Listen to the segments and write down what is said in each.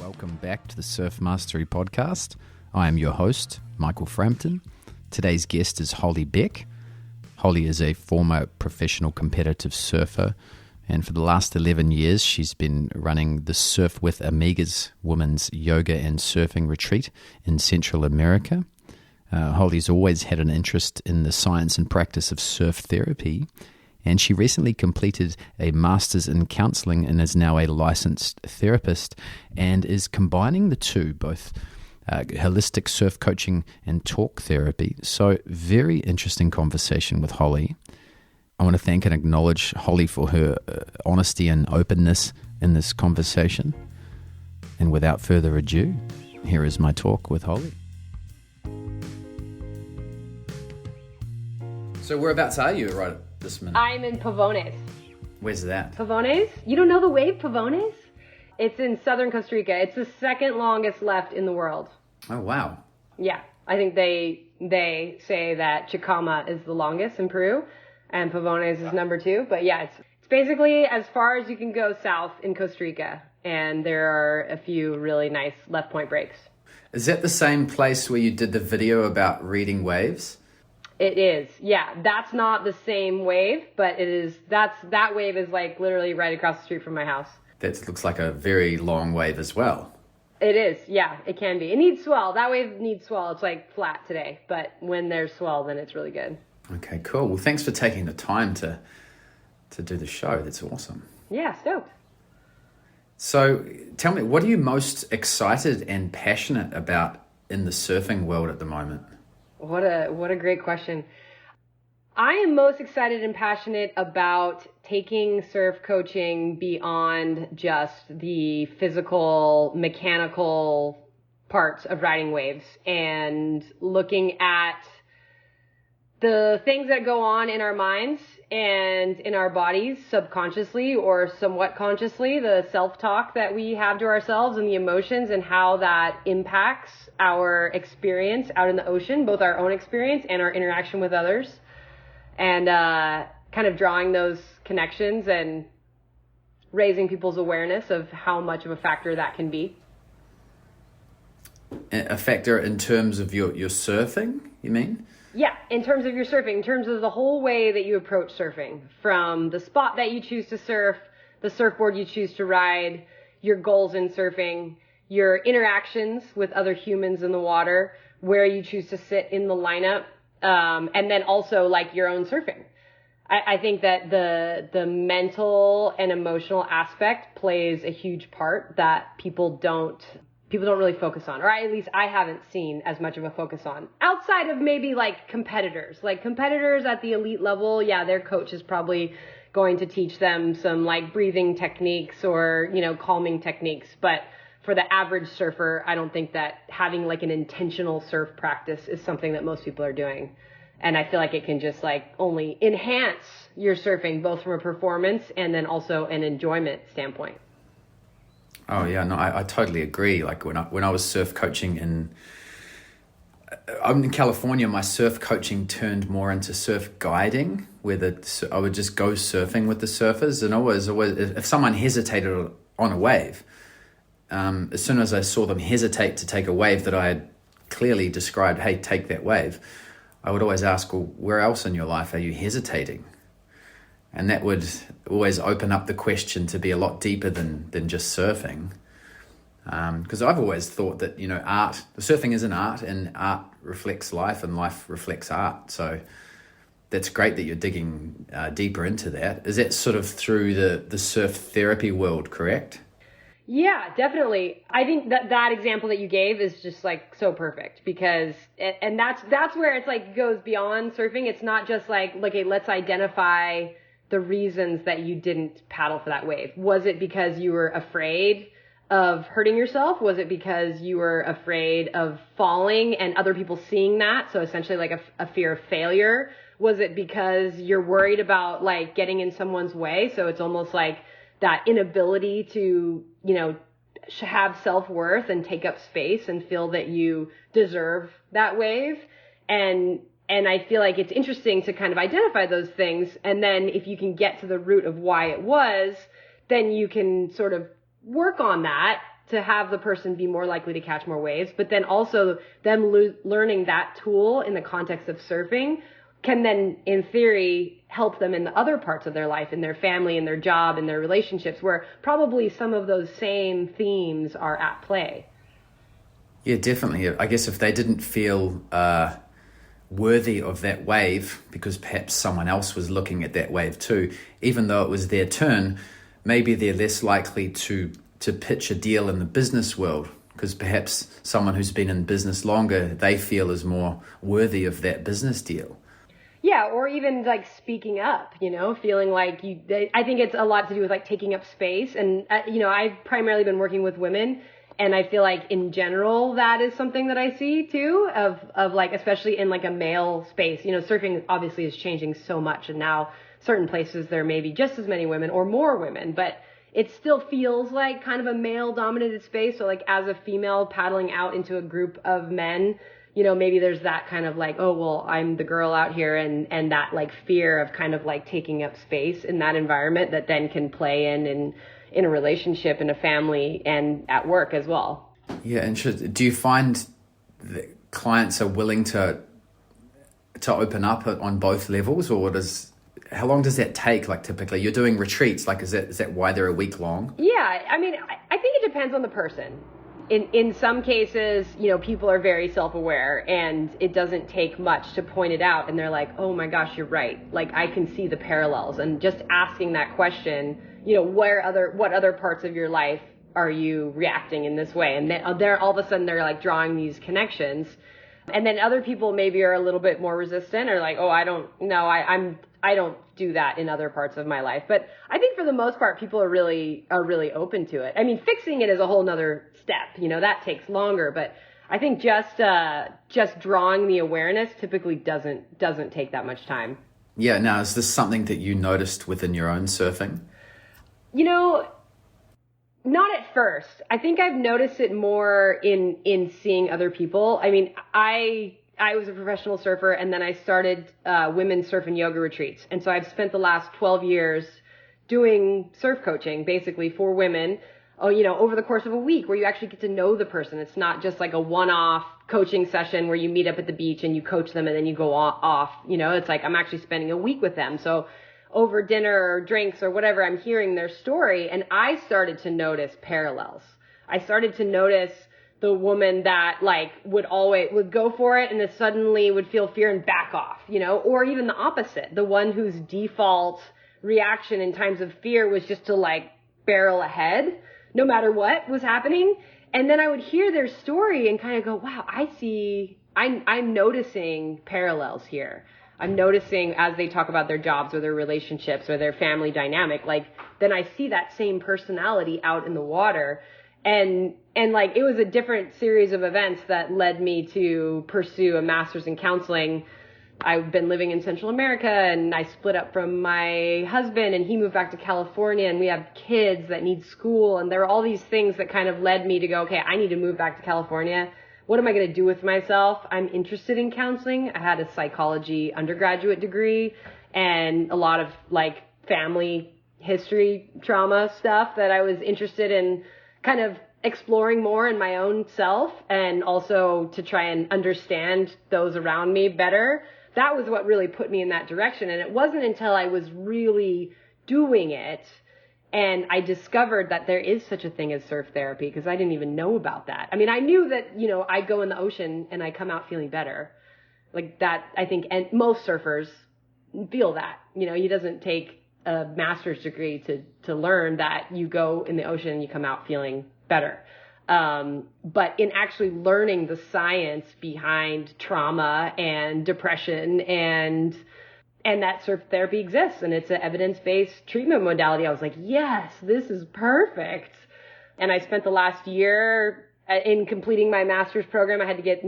Welcome back to the Surf Mastery Podcast. I am your host, Michael Frampton. Today's guest is Holly Beck. Holly is a former professional competitive surfer, and for the last 11 years, she's been running the Surf with Amigas Women's Yoga and Surfing Retreat in Central America. Holly's always had an interest in the science and practice of surf therapy, and she recently completed a master's in counseling and is now a licensed therapist and is combining the two, both holistic surf coaching and talk therapy. So very interesting conversation with Holly. I want to thank and acknowledge Holly for her honesty and openness in this conversation. And without further ado, here is my talk with Holly. So whereabouts are you right this minute? I'm in Pavones. Where's that? Pavones? You don't know the wave Pavones? It's in southern Costa Rica. It's the second longest left in the world. Oh, wow. Yeah. I think they say that Chicama is the longest in Peru and Pavones is number 2. But yeah, it's basically as far as you can go south in Costa Rica. And there are a few really nice left point breaks. Is that the same place where you did the video about reading waves? It is. Yeah. That's not the same wave, but it is. That wave is like literally right across the street from my house. That looks like a very long wave as well. It is. Yeah, it can be. It needs swell. That wave needs swell. It's like flat today, but when there's swell, then it's really good. Okay, cool. Well, thanks for taking the time to do the show. That's awesome. Yeah, stoked. So tell me, what are you most excited and passionate about in the surfing world at the moment? What a great question. I am most excited and passionate about taking surf coaching beyond just the physical, mechanical parts of riding waves and looking at the things that go on in our minds and in our bodies subconsciously or somewhat consciously, the self-talk that we have to ourselves and the emotions and how that impacts our experience out in the ocean, both our own experience and our interaction with others. And kind of drawing those connections and raising people's awareness of how much of a factor that can be. A factor in terms of your surfing, you mean? Yeah, in terms of your surfing, in terms of the whole way that you approach surfing, from the spot that you choose to surf, the surfboard you choose to ride, your goals in surfing, your interactions with other humans in the water, where you choose to sit in the lineup, and then also like your own surfing. I think that the mental and emotional aspect plays a huge part that people don't really focus on, or at least I haven't seen as much of a focus on outside of maybe like competitors at the elite level. Yeah, their coach is probably going to teach them some like breathing techniques or, calming techniques. But for the average surfer, I don't think that having like an intentional surf practice is something that most people are doing. And I feel like it can just like only enhance your surfing, both from a performance and then also an enjoyment standpoint. Oh yeah, no, I totally agree. Like when I was surf coaching I'm in California, my surf coaching turned more into surf guiding, where I would just go surfing with the surfers, and always if someone hesitated on a wave, as soon as I saw them hesitate to take a wave that I had clearly described, hey, take that wave, I would always ask, well, where else in your life are you hesitating? And that would always open up the question to be a lot deeper than just surfing. Because I've always thought that, surfing is an art, and art reflects life and life reflects art. So that's great that you're digging deeper into that. Is that sort of through the surf therapy world, correct? Yeah, definitely. I think that example that you gave is just like so perfect because, and that's where it's like goes beyond surfing. It's not just like, okay, let's identify the reasons that you didn't paddle for that wave. Was it because you were afraid of hurting yourself? Was it because you were afraid of falling and other people seeing that? So essentially like a fear of failure. Was it because you're worried about like getting in someone's way? So it's almost like that inability to, have self-worth and take up space and feel that you deserve that wave. And I feel like it's interesting to kind of identify those things. And then if you can get to the root of why it was, then you can sort of work on that to have the person be more likely to catch more waves, but then also them learning that tool in the context of surfing can then, in theory, help them in the other parts of their life, in their family, in their job, in their relationships, where probably some of those same themes are at play. Yeah, definitely. I guess if they didn't feel worthy of that wave because perhaps someone else was looking at that wave too, even though it was their turn, maybe they're less likely to pitch a deal in the business world because perhaps someone who's been in business longer, they feel is more worthy of that business deal. Yeah, or even like speaking up, feeling like I think it's a lot to do with like taking up space. And, I've primarily been working with women, and I feel like in general, that is something that I see too of like, especially in like a male space. Surfing obviously is changing so much, and now certain places there may be just as many women or more women, but it still feels like kind of a male dominated space. So like as a female paddling out into a group of men, maybe there's that kind of like, oh, well, I'm the girl out here, and that like fear of kind of like taking up space in that environment that then can play in a relationship, in a family, and at work as well. Yeah, and do you find that clients are willing to open up on both levels, or how long does that take? Like typically you're doing retreats, like is that why they're a week long? Yeah, I mean, I think it depends on the person. In some cases, people are very self-aware, and it doesn't take much to point it out, and they're like, oh my gosh, you're right. Like I can see the parallels, and just asking that question, what other parts of your life are you reacting in this way? And they're all of a sudden they're like drawing these connections. And then other people maybe are a little bit more resistant, or like, oh, I don't do that in other parts of my life. But I think for the most part, people are really open to it. I mean, fixing it is a whole nother step, that takes longer, but I think just drawing the awareness typically doesn't take that much time. Yeah. Now, is this something that you noticed within your own surfing? Not at first. I think I've noticed it more in seeing other people. I mean, I was a professional surfer, and then I started women's surf and yoga retreats. And so I've spent the last 12 years doing surf coaching, basically for women, over the course of a week, where you actually get to know the person. It's not just like a one-off coaching session where you meet up at the beach and you coach them and then you go off. It's like I'm actually spending a week with them. So over dinner or drinks or whatever, I'm hearing their story, and I started to notice parallels. I started to notice the woman that like would go for it and then suddenly would feel fear and back off, or even the opposite, the one whose default reaction in times of fear was just to like barrel ahead no matter what was happening. And then I would hear their story and kind of go, wow, I'm noticing parallels here. I'm noticing as they talk about their jobs or their relationships or their family dynamic, like then I see that same personality out in the water. And like it was a different series of events that led me to pursue a master's in counseling. I've been living in Central America, and I split up from my husband, and he moved back to California, and we have kids that need school, and there are all these things that kind of led me to go, okay, I need to move back to California. What am I going to do with myself? I'm interested in counseling. I had a psychology undergraduate degree and a lot of like family history trauma stuff that I was interested in kind of exploring more in my own self, and also to try and understand those around me better. That was what really put me in that direction. And it wasn't until I was really doing it and I discovered that there is such a thing as surf therapy, because I didn't even know about that. I mean, I knew that, I go in the ocean and I come out feeling better. Like that, I think, and most surfers feel that. It doesn't take a master's degree to learn that you go in the ocean and you come out feeling better. But in actually learning the science behind trauma and depression and that surf therapy exists, and it's an evidence-based treatment modality, I was like, yes, this is perfect. And I spent the last year in completing my master's program. I had to get,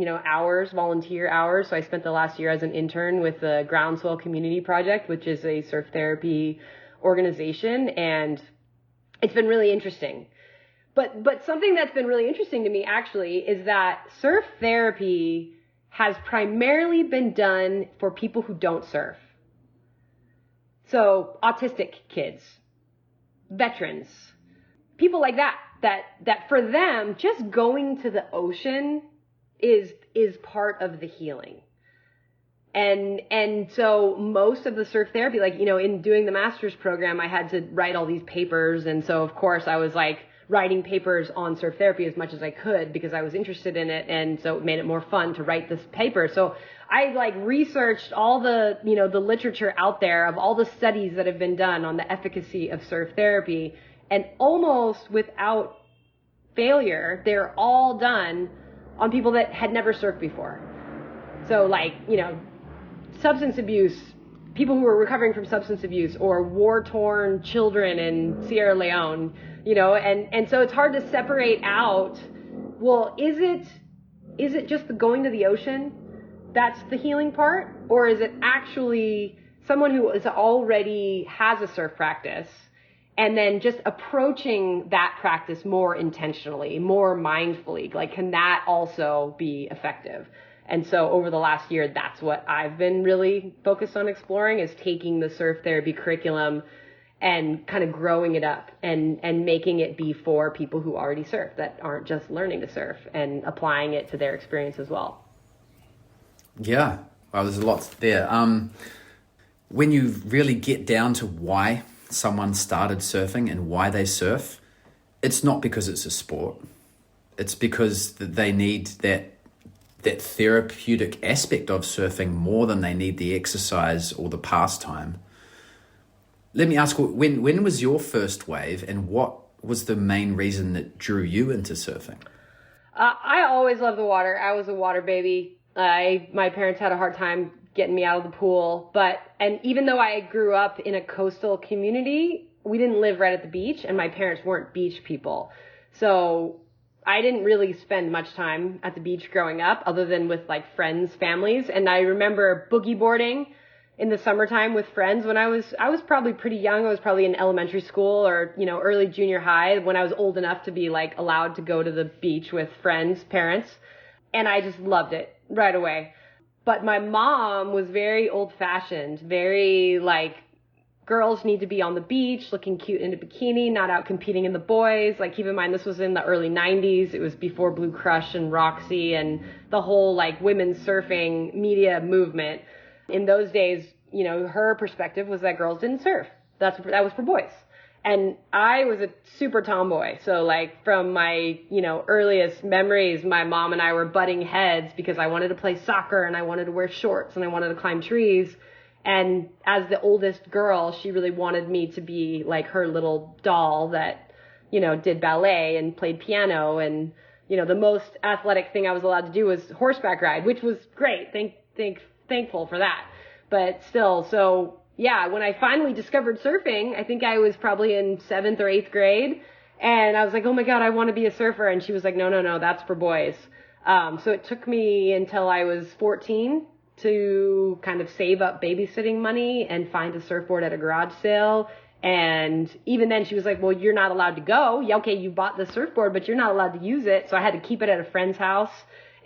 volunteer hours. So I spent the last year as an intern with the Groundswell Community Project, which is a surf therapy organization. And it's been really interesting. But something that's been really interesting to me actually is that surf therapy has primarily been done for people who don't surf. So autistic kids, veterans, people like that that for them, just going to the ocean is part of the healing. And so most of the surf therapy, like, in doing the master's program, I had to write all these papers. And so, of course, I was like writing papers on surf therapy as much as I could because I was interested in it. And so it made it more fun to write this paper. So I like researched all the, the literature out there of all the studies that have been done on the efficacy of surf therapy. And almost without failure, they're all done on people that had never surfed before. So like, substance abuse, people who are recovering from substance abuse, or war-torn children in Sierra Leone, and so it's hard to separate out, well, is it just the going to the ocean that's the healing part, or is it actually someone who is already has a surf practice and then just approaching that practice more intentionally, more mindfully? Like, can that also be effective? And so over the last year, that's what I've been really focused on exploring, is taking the surf therapy curriculum and kind of growing it up and making it be for people who already surf, that aren't just learning to surf, and applying it to their experience as well. Yeah, well, there's a lot there. When you really get down to why someone started surfing and why they surf, it's not because it's a sport. It's because they need that therapeutic aspect of surfing more than they need the exercise or the pastime. Let me ask, when was your first wave, and what was the main reason that drew you into surfing? I always loved the water. I was a water baby. My parents had a hard time getting me out of the pool, and even though I grew up in a coastal community, we didn't live right at the beach, and my parents weren't beach people. So I didn't really spend much time at the beach growing up, other than with like friends' families. And I remember boogie boarding in the summertime with friends when I was probably pretty young. I was probably in elementary school or, early junior high, when I was old enough to be like allowed to go to the beach with friends' parents. And I just loved it right away. But my mom was very old fashioned, very like, girls need to be on the beach looking cute in a bikini, not out competing in the boys. Like, keep in mind, this was in the early 90s. It was before Blue Crush and Roxy and the whole like women's surfing media movement. In those days, her perspective was that girls didn't surf. That was for boys. And I was a super tomboy. So like from my, earliest memories, my mom and I were butting heads because I wanted to play soccer and I wanted to wear shorts and I wanted to climb trees. And as the oldest girl, she really wanted me to be like her little doll that, did ballet and played piano. And, the most athletic thing I was allowed to do was horseback ride, which was great. Thankful for that. But still, so yeah, when I finally discovered surfing, I think I was probably in 7th or 8th grade. And I was like, oh my God, I want to be a surfer. And she was like, no, that's for boys. So it took me until I was 14 to kind of save up babysitting money and find a surfboard at a garage sale. And even then she was like, well, you're not allowed to go. Yeah, okay, you bought the surfboard, but you're not allowed to use it. So I had to keep it at a friend's house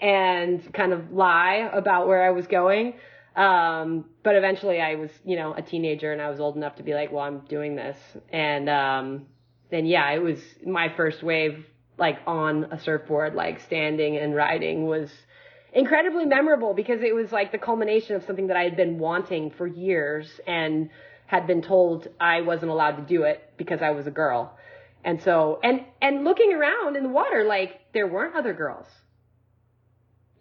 and kind of lie about where I was going. But eventually I was, a teenager, and I was old enough to be like, well, I'm doing this. And then, yeah, it was my first wave, like on a surfboard, like standing and riding, was incredibly memorable because it was like the culmination of something that I had been wanting for years and had been told I wasn't allowed to do it because I was a girl. And so, and looking around in the water, like there weren't other girls,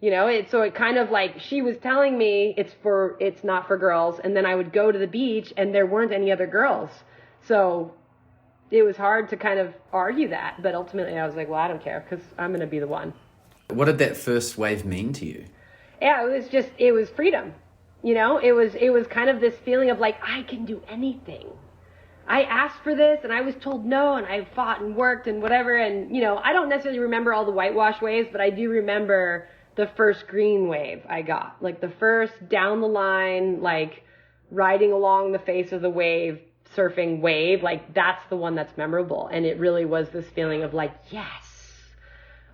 so it kind of like, she was telling me it's not for girls. And then I would go to the beach and there weren't any other girls. So it was hard to kind of argue that, but ultimately I was like, well, I don't care because I'm going to be the one. What did that first wave mean to you? Yeah, it was freedom. It was kind of this feeling of like, I can do anything. I asked for this and I was told no, and I fought and worked and whatever. And, I don't necessarily remember all the whitewash waves, but I do remember the first green wave I got. Like the first down the line, like riding along the face of the wave, surfing wave, like that's the one that's memorable. And it really was this feeling of like, yes.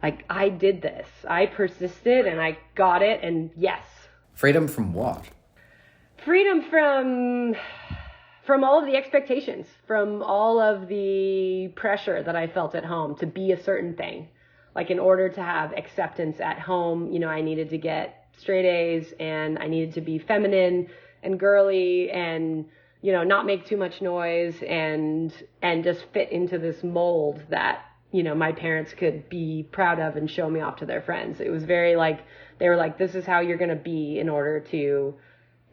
Like, I did this. I persisted and I got it, and yes. Freedom from what? Freedom from From all of the expectations, from all of the pressure that I felt at home to be a certain thing. Like in order to have acceptance at home, I needed to get straight A's and I needed to be feminine and girly and, not make too much noise and just fit into this mold that, my parents could be proud of and show me off to their friends. It was very like, they were like, this is how you're going to be in order to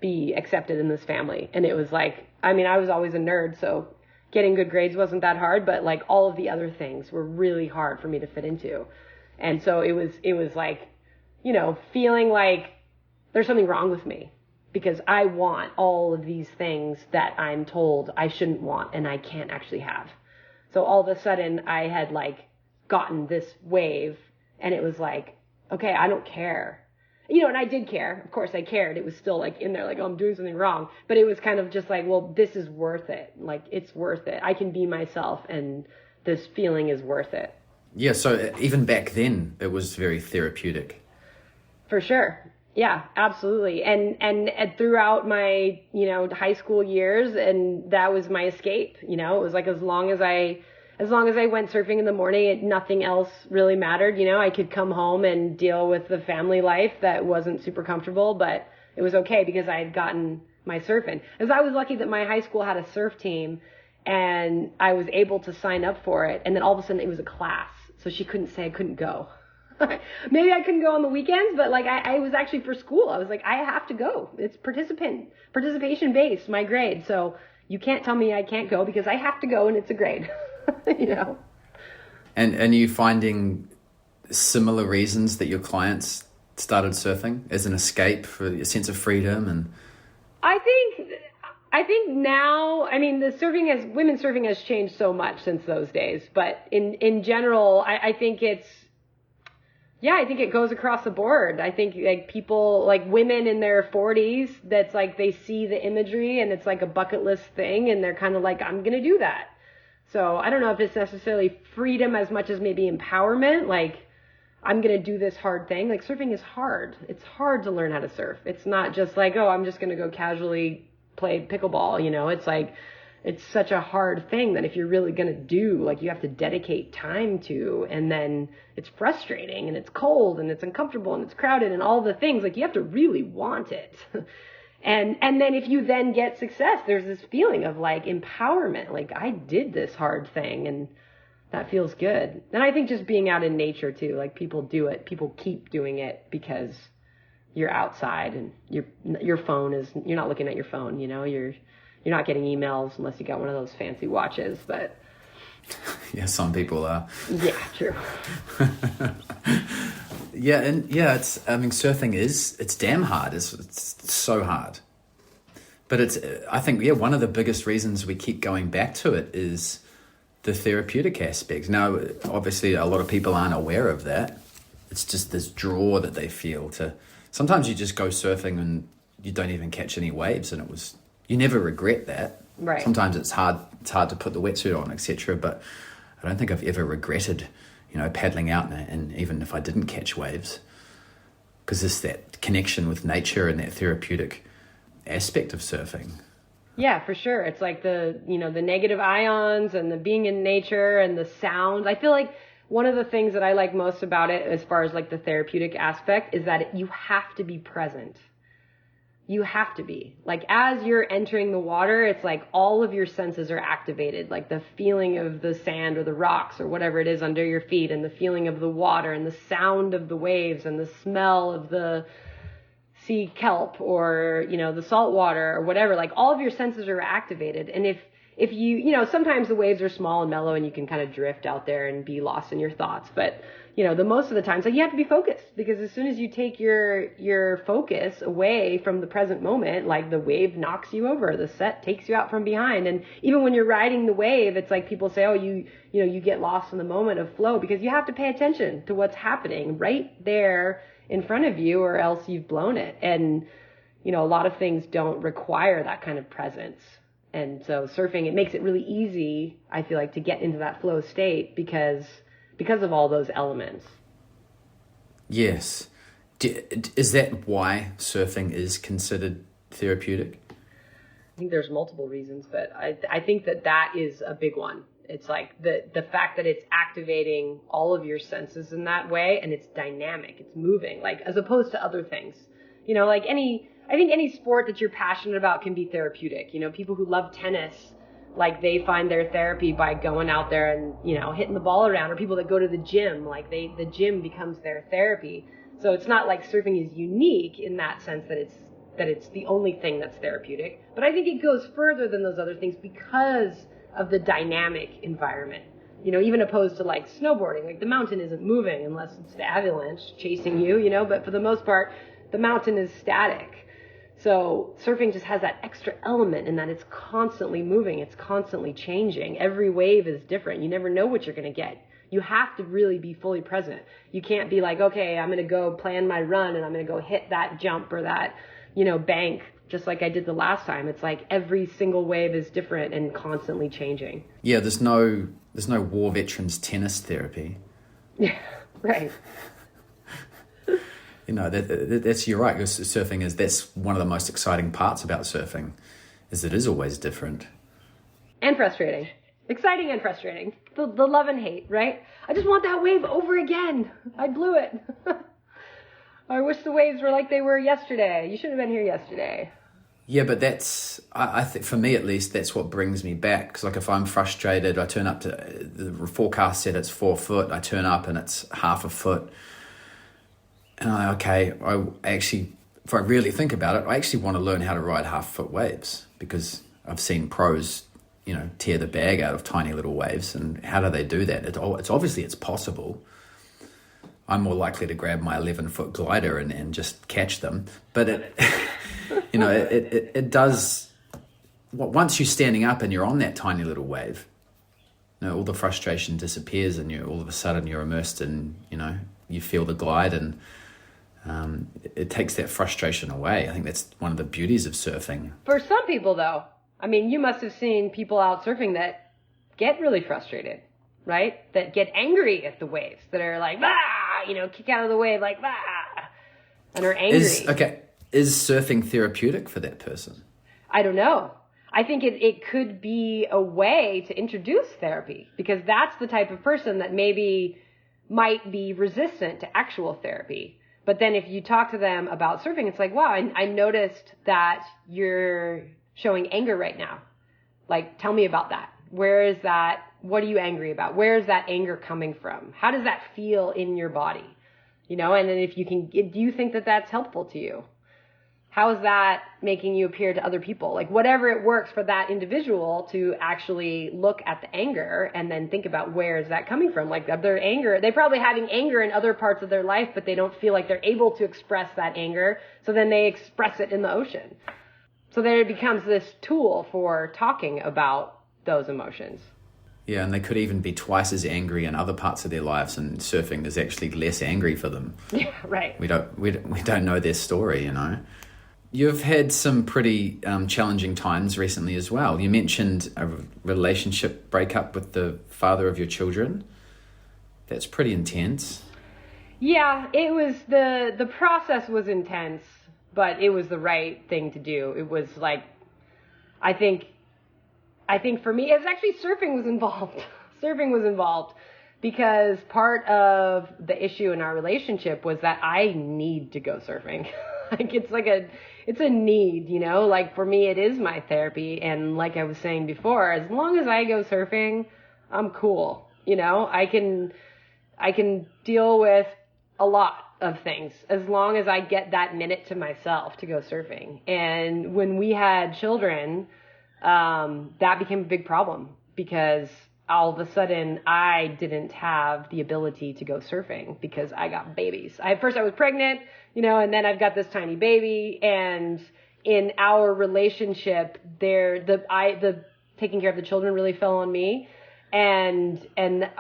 be accepted in this family. And it was like, I was always a nerd, so getting good grades wasn't that hard, but like all of the other things were really hard for me to fit into. And so it was like, feeling like there's something wrong with me because I want all of these things that I'm told I shouldn't want and I can't actually have. So all of a sudden I had like gotten this wave and it was like, okay, I don't care. And I did care. Of course I cared. It was still like in there, like, oh, I'm doing something wrong. But it was kind of just like, well, this is worth it. Like, it's worth it. I can be myself and this feeling is worth it. Yeah. So even back then it was very therapeutic. For sure. Yeah, absolutely. And throughout my, high school years, and that was my escape. It was like, as long as I went surfing in the morning, nothing else really mattered. I could come home and deal with the family life that wasn't super comfortable, but it was okay because I had gotten my surfing. As I was lucky that my high school had a surf team and I was able to sign up for it. And then all of a sudden it was a class. So she couldn't say I couldn't go. Maybe I couldn't go on the weekends, but like I was actually for school. I was like, I have to go. It's participation based, my grade. So you can't tell me I can't go because I have to go and it's a grade. And are you finding similar reasons that your clients started surfing as an escape for a sense of freedom? And I think now, the women's surfing has changed so much since those days, but in general, I think I think it goes across the board. I think like people, like women in their 40s, that's like they see the imagery and it's like a bucket list thing and they're kind of like, I'm going to do that. So I don't know if it's necessarily freedom as much as maybe empowerment. Like, I'm going to do this hard thing. Like, surfing is hard. It's hard to learn how to surf. It's not just like, oh, I'm just going to go casually play pickleball. It's like, it's such a hard thing that if you're really going to do, like, you have to dedicate time to, and then it's frustrating and it's cold and it's uncomfortable and it's crowded and all the things. Like, you have to really want it. And then if you then get success, there's this feeling of like empowerment, like I did this hard thing and that feels good. And I think just being out in nature too, like people do it, people keep doing it because you're outside and your phone is, you're not looking at your phone, you're not getting emails unless you got one of those fancy watches, but yeah, some people are. Yeah, true. Yeah, and it's, surfing it's damn hard. It's so hard. But I think, one of the biggest reasons we keep going back to it is the therapeutic aspect. Now, obviously, a lot of people aren't aware of that. It's just this draw that they feel to, sometimes you just go surfing and you don't even catch any waves and you never regret that. Right. Sometimes it's hard to put the wetsuit on, etc. But I don't think I've ever regretted paddling out and even if I didn't catch waves, because it's that connection with nature and that therapeutic aspect of surfing. Yeah, for sure. It's like the negative ions and the being in nature and the sound. I feel like one of the things that I like most about it as far as like the therapeutic aspect is that you have to be present. You have to be. Like, as you're entering the water, it's like all of your senses are activated, like the feeling of the sand or the rocks or whatever it is under your feet, and the feeling of the water and the sound of the waves and the smell of the sea kelp or, the salt water or whatever. Like, all of your senses are activated. And if you, sometimes the waves are small and mellow and you can kind of drift out there and be lost in your thoughts. But, the most of the times, like, you have to be focused, because as soon as you take your focus away from the present moment, like, the wave knocks you over, the set takes you out from behind. And even when you're riding the wave, it's like people say, oh, you get lost in the moment of flow, because you have to pay attention to what's happening right there in front of you, or else you've blown it. And, a lot of things don't require that kind of presence. And so surfing, it makes it really easy, I feel like, to get into that flow state because of all those elements. Yes. Is that why surfing is considered therapeutic? think there's multiple reasons, but I think that is a big one. It's like the fact that it's activating all of your senses in that way, and it's dynamic, it's moving, like as opposed to other things. Like I think any sport that you're passionate about can be therapeutic. People who love tennis, like they find their therapy by going out there and, hitting the ball around, or people that go to the gym, like the gym becomes their therapy. So it's not like surfing is unique in that sense that it's the only thing that's therapeutic. But I think it goes further than those other things because of the dynamic environment. Even opposed to like snowboarding, like the mountain isn't moving unless it's the avalanche chasing you, but for the most part, the mountain is static. So surfing just has that extra element in that it's constantly moving. It's constantly changing. Every wave is different. You never know what you're going to get. You have to really be fully present. You can't be like, okay, I'm going to go plan my run and I'm going to go hit that jump or that, bank just like I did the last time. It's like every single wave is different and constantly changing. Yeah, there's no war veterans tennis therapy. Yeah, right. That's you're right. Surfing that's one of the most exciting parts about surfing, is it is always different and frustrating, exciting and frustrating. The love and hate, right? I just want that wave over again. I blew it. I wish the waves were like they were yesterday. You should have been here yesterday. Yeah, but that's I think for me at least that's what brings me back. Because like if I'm frustrated, I turn up to the forecast said it's 4 foot. I turn up and it's half a foot. And I actually, if I really think about it, I actually want to learn how to ride half-foot waves because I've seen pros, tear the bag out of tiny little waves. And how do they do that? It's obviously it's possible. I'm more likely to grab my 11-foot glider and just catch them. But it does. Once you're standing up and you're on that tiny little wave, all the frustration disappears and all of a sudden you're immersed in, you feel the glide and. It takes that frustration away. I think that's one of the beauties of surfing. For some people, though, you must have seen people out surfing that get really frustrated, right? That get angry at the waves, that are like, kick out of the wave, like, and are angry. Is surfing therapeutic for that person? I don't know. I think it could be a way to introduce therapy because that's the type of person that maybe might be resistant to actual therapy. But then if you talk to them about surfing, it's like, wow, I noticed that you're showing anger right now. Like, tell me about that. Where is that? What are you angry about? Where is that anger coming from? How does that feel in your body? And then if you can, do you think that that's helpful to you? How is that making you appear to other people? Like whatever it works for that individual to actually look at the anger and then think about where is that coming from? Like their anger, they're probably having anger in other parts of their life, but they don't feel like they're able to express that anger. So then they express it in the ocean. So then it becomes this tool for talking about those emotions. Yeah, and they could even be twice as angry in other parts of their lives, and surfing is actually less angry for them. Yeah, right. We don't know their story, You've had some pretty challenging times recently as well. You mentioned a relationship breakup with the father of your children. That's pretty intense. Yeah, it was the process was intense, but it was the right thing to do. It was like, I think for me, it's actually surfing was involved. Surfing was involved because part of the issue in our relationship was that I need to go surfing. It's a need, like for me, it is my therapy. And like I was saying before, as long as I go surfing, I'm cool. I can deal with a lot of things as long as I get that minute to myself to go surfing. And when we had children, that became a big problem because all of a sudden I didn't have the ability to go surfing because I got babies. First I was pregnant, and then I've got this tiny baby, and in our relationship the taking care of the children really fell on me. And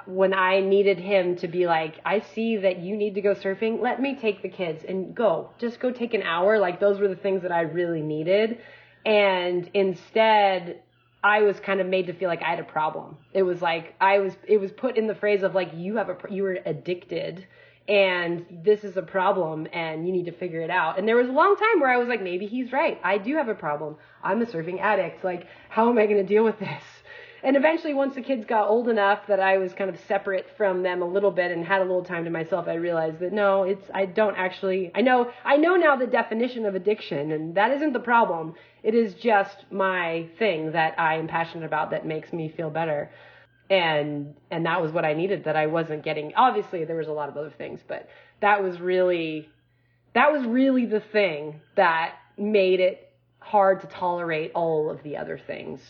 when I needed him to be like, I see that you need to go surfing, let me take the kids and just go take an hour. Like those were the things that I really needed. And instead I was kind of made to feel like I had a problem. It was like, it was put in the phrase of like, you were addicted and this is a problem and you need to figure it out. And there was a long time where I was like, maybe he's right. I do have a problem. I'm a surfing addict. Like, how am I going to deal with this? And eventually, once the kids got old enough that I was kind of separate from them a little bit and had a little time to myself, I realized that no, I know now the definition of addiction, and that isn't the problem. It is just my thing that I am passionate about that makes me feel better. And that was what I needed, that I wasn't getting. Obviously, there was a lot of other things, but that was really the thing that made it hard to tolerate all of the other things.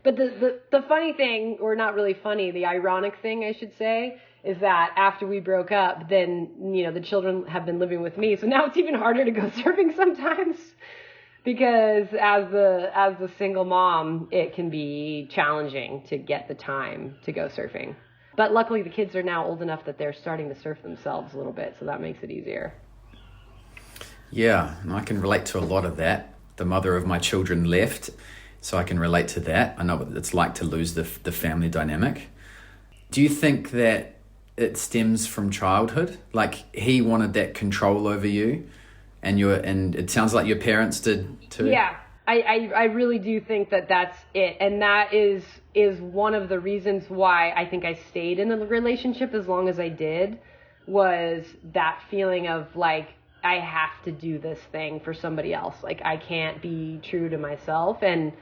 But the funny thing, or not really funny, the ironic thing, I should say, is that after we broke up, then, the children have been living with me. So now it's even harder to go surfing sometimes, because as the single mom, it can be challenging to get the time to go surfing. But luckily the kids are now old enough that they're starting to surf themselves a little bit, so that makes it easier. Yeah, and I can relate to a lot of that. The mother of my children left, so I can relate to that. I know what it's like to lose the family dynamic. Do you think that it stems from childhood? Like, he wanted that control over you, and it sounds like your parents did too. Yeah, I really do think that that's it. And that is one of the reasons why I think I stayed in the relationship as long as I did, was that feeling of like, I have to do this thing for somebody else. Like, I can't be true to myself. And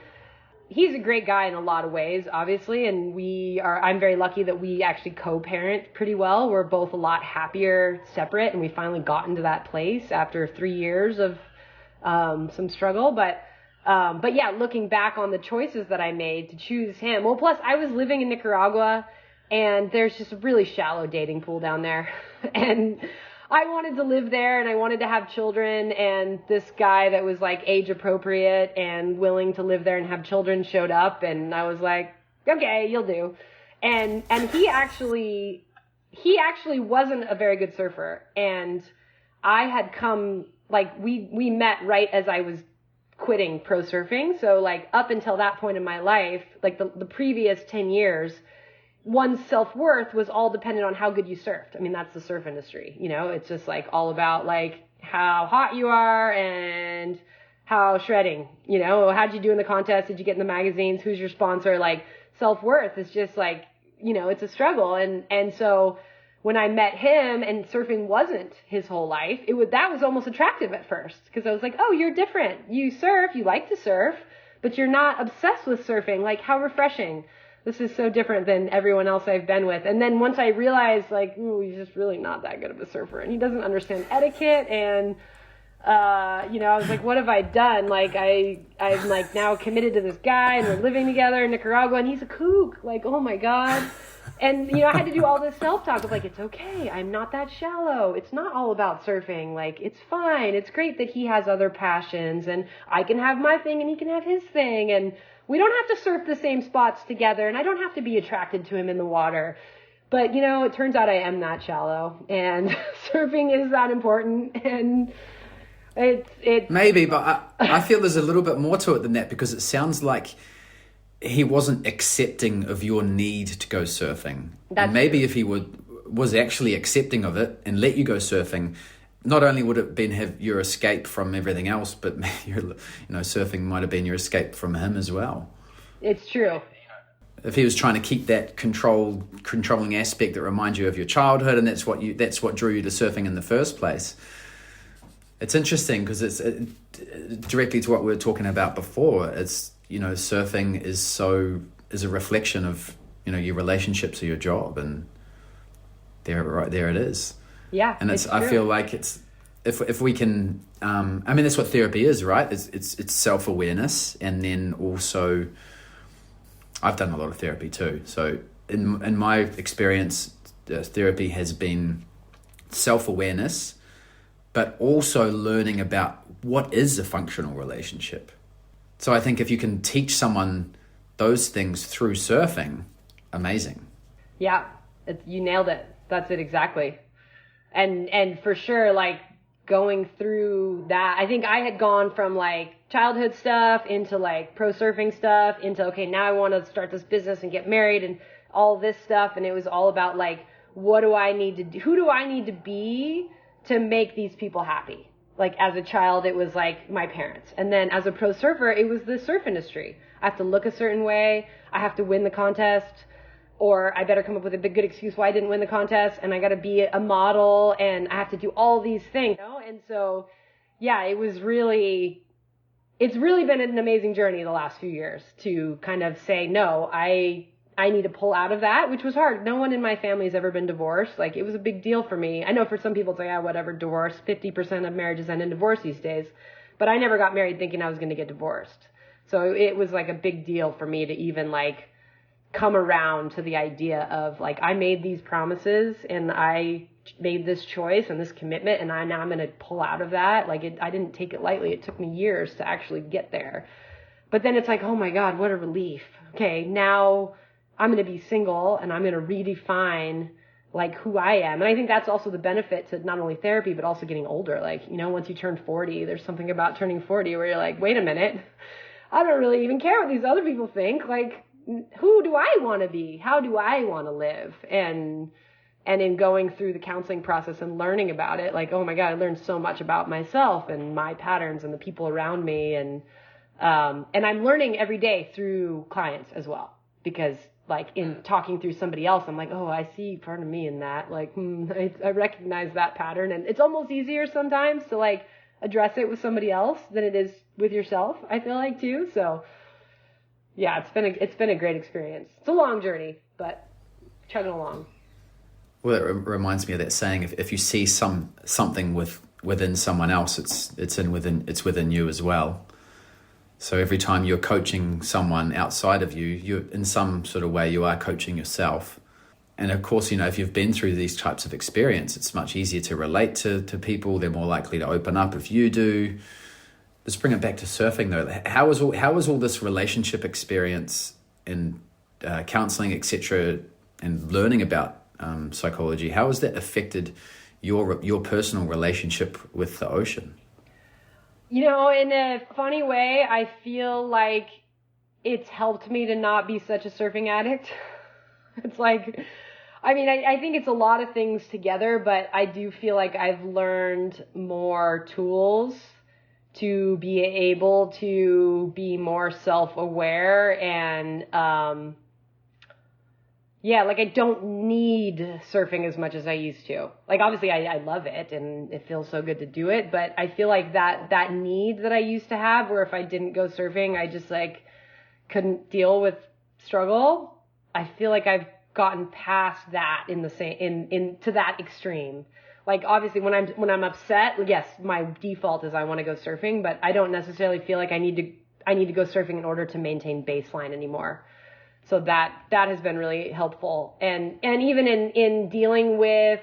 he's a great guy in a lot of ways, obviously, and I'm very lucky that we actually co-parent pretty well. We're both a lot happier separate, and we finally got into that place after 3 years of some struggle. But yeah, looking back on the choices that I made to choose him, well, plus I was living in Nicaragua, and there's just a really shallow dating pool down there. And I wanted to live there and I wanted to have children, and this guy that was like age appropriate and willing to live there and have children showed up, and I was like, okay, you'll do. And he actually wasn't a very good surfer, and I had come, like, we met right as I was quitting pro surfing. So like up until that point in my life, like the previous 10 years, one's self-worth was all dependent on how good you surfed. I mean, that's the surf industry, it's just like all about like how hot you are and how shredding, how'd you do in the contest? Did you get in the magazines? Who's your sponsor? Like, self-worth is just like, it's a struggle. And so when I met him and surfing wasn't his whole life, that was almost attractive at first, because I was like, oh, you're different. You surf, you like to surf, but you're not obsessed with surfing. Like, how refreshing. This is so different than everyone else I've been with. And then once I realized, like, ooh, he's just really not that good of a surfer, and he doesn't understand etiquette, and, I was like, what have I done? Like, I'm like now committed to this guy, and we're living together in Nicaragua, and he's a kook. Like, oh my God. And, I had to do all this self-talk of like, it's okay. I'm not that shallow. It's not all about surfing. Like, it's fine. It's great that he has other passions, and I can have my thing and he can have his thing. And we don't have to surf the same spots together, and I don't have to be attracted to him in the water. But, it turns out I am that shallow, and surfing is that important, and it's... Maybe, but I feel there's a little bit more to it than that, because it sounds like he wasn't accepting of your need to go surfing. And maybe if he was actually accepting of it and let you go surfing, not only would it have your escape from everything else, but surfing might have been your escape from him as well. It's true. If he was trying to keep that controlling aspect that reminds you of your childhood, and that's what drew you to surfing in the first place. It's interesting because it's directly to what we were talking about before. It's, surfing is a reflection of, your relationships or your job, and there it is. Yeah, and I feel like it's if we can. That's what therapy is, right? It's self-awareness, and then also, I've done a lot of therapy too. So in my experience, therapy has been self-awareness, but also learning about what is a functional relationship. So I think if you can teach someone those things through surfing, amazing. Yeah, you nailed it. That's it exactly. And for sure, like, going through that, I think I had gone from like childhood stuff into like pro surfing stuff into, okay, now I want to start this business and get married and all this stuff. And it was all about like, what do I need to do? Who do I need to be to make these people happy? Like as a child, it was like my parents. And then as a pro surfer, it was the surf industry. I have to look a certain way. I have to win the contest, or I better come up with a big good excuse why I didn't win the contest. And I got to be a model, and I have to do all these things. You know? And so, yeah, it's really been an amazing journey the last few years to kind of say, no, I need to pull out of that, which was hard. No one in my family has ever been divorced. Like, it was a big deal for me. I know for some people it's like, yeah, whatever, divorce. 50% of marriages end in divorce these days. But I never got married thinking I was going to get divorced. So it was like a big deal for me to even like come around to the idea of like, I made these promises and I made this choice and this commitment, and now I'm going to pull out of that. Like, I didn't take it lightly. It took me years to actually get there. But then it's like, oh my God, what a relief. Okay, now I'm going to be single and I'm going to redefine like who I am. And I think that's also the benefit to not only therapy, but also getting older. Like, you know, once you turn 40, there's something about turning 40 where you're like, wait a minute, I don't really even care what these other people think. Like, who do I want to be? How do I want to live? And in going through the counseling process and learning about it, like, oh my God, I learned so much about myself and my patterns and the people around me. And I'm learning every day through clients as well, because like in talking through somebody else, I'm like, oh, I see part of me in that. Like, I recognize that pattern. And it's almost easier sometimes to like address it with somebody else than it is with yourself, I feel like too. So yeah, it's been a great experience. It's a long journey, but chugging along. Well, it reminds me of that saying: if you see something within someone else, it's within you as well. So every time you're coaching someone outside of you, you in some sort of way you are coaching yourself. And of course, you know, if you've been through these types of experience, it's much easier to relate to people. They're more likely to open up if you do. Let's bring it back to surfing though. How was all this relationship experience and counseling, etc., and learning about psychology? How has that affected your personal relationship with the ocean? You know, in a funny way, I feel like it's helped me to not be such a surfing addict. It's like, I mean, I think it's a lot of things together, but I do feel like I've learned more tools to be able to be more self-aware and, yeah, like I don't need surfing as much as I used to. Like obviously I love it and it feels so good to do it, but I feel like that need that I used to have, where if I didn't go surfing, I just like couldn't deal with struggle. I feel like I've gotten past that in the same to that extreme. Like obviously when I'm upset, yes, my default is I want to go surfing, but I don't necessarily feel like I need to go surfing in order to maintain baseline anymore. So that has been really helpful. And even in dealing with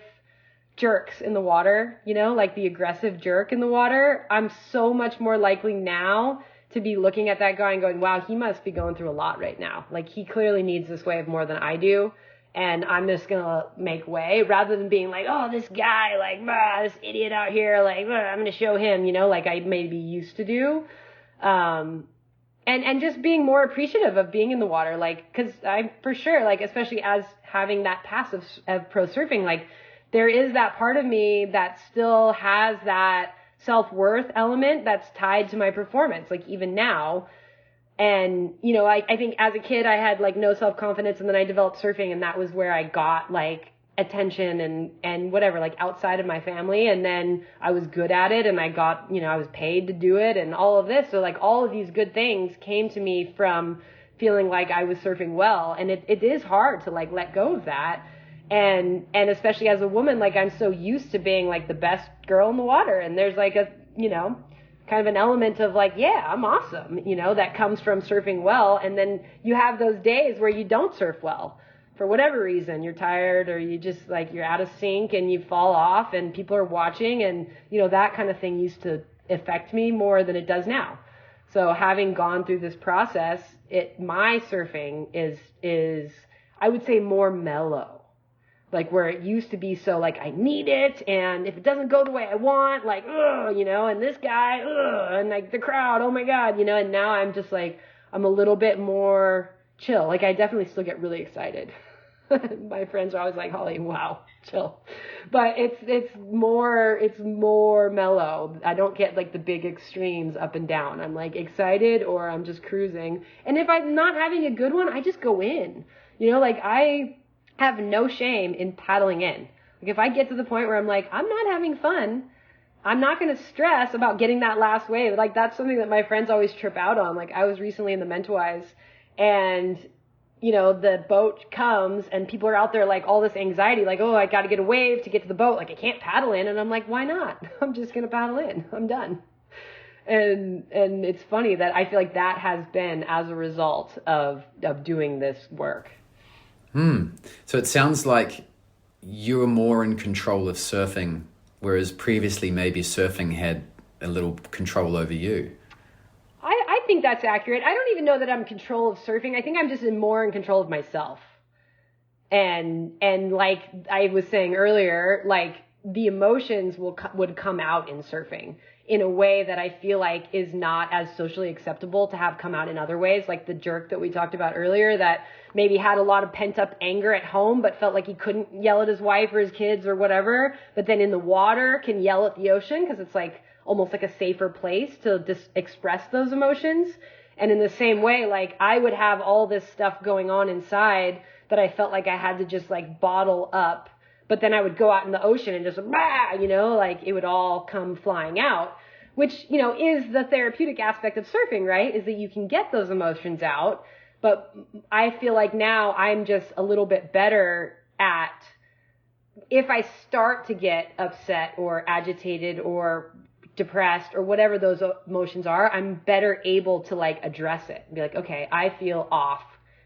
jerks in the water, you know, like the aggressive jerk in the water, I'm so much more likely now to be looking at that guy and going, wow, he must be going through a lot right now. Like he clearly needs this wave more than I do. And I'm just going to make way, rather than being like, oh, this guy, like, this idiot out here, like, I'm going to show him, you know, like I maybe used to do. And just being more appreciative of being in the water, like, cause I, for sure, like, especially as having that passive of pro surfing, like, there is that part of me that still has that self-worth element that's tied to my performance, like, even now. And, you know, I think as a kid, I had, like, no self-confidence, and then I developed surfing, and that was where I got, like, attention and whatever, like, outside of my family. And then I was good at it, and I got, you know, I was paid to do it and all of this. So, like, all of these good things came to me from feeling like I was surfing well. And it is hard to, like, let go of that. And especially as a woman, like, I'm so used to being, like, the best girl in the water. And there's, like, a, you know, kind of an element of like, yeah, I'm awesome, you know, that comes from surfing well. And then you have those days where you don't surf well for whatever reason. You're tired, or you just like, you're out of sync and you fall off and people are watching, and, you know, that kind of thing used to affect me more than it does now. So having gone through this process, my surfing is, I would say, more mellow. Like where it used to be so like, I need it, and if it doesn't go the way I want, like, ugh, you know, and this guy, ugh, and like the crowd, oh my God, you know, and now I'm just like, I'm a little bit more chill. Like I definitely still get really excited. My friends are always like, Holly, wow, chill. But it's more mellow. I don't get like the big extremes up and down. I'm like excited or I'm just cruising. And if I'm not having a good one, I just go in. Like I have no shame in paddling in. Like if I get to the point where I'm like, I'm not having fun, I'm not going to stress about getting that last wave. Like that's something that my friends always trip out on. Like I was recently in the Mentawais and the boat comes and people are out there like all this anxiety, like, oh, I got to get a wave to get to the boat. Like I can't paddle in. And I'm like, why not? I'm just going to paddle in. I'm done. And it's funny that I feel like that has been as a result of doing this work. So it sounds like you were more in control of surfing, whereas previously maybe surfing had a little control over you. I think that's accurate. I don't even know that I'm in control of surfing. I think I'm just more in control of myself. And like I was saying earlier, like the emotions would come out in surfing in a way that I feel like is not as socially acceptable to have come out in other ways. Like the jerk that we talked about earlier that maybe had a lot of pent up anger at home, but felt like he couldn't yell at his wife or his kids or whatever. But then in the water can yell at the ocean because it's like almost like a safer place to just express those emotions. And in the same way, like I would have all this stuff going on inside that I felt like I had to just like bottle up. But then I would go out in the ocean and just, like it would all come flying out, which, is the therapeutic aspect of surfing, right? Is that you can get those emotions out. But I feel like now I'm just a little bit better at, if I start to get upset or agitated or depressed or whatever those emotions are, I'm better able to like address it and be like, okay, I feel off.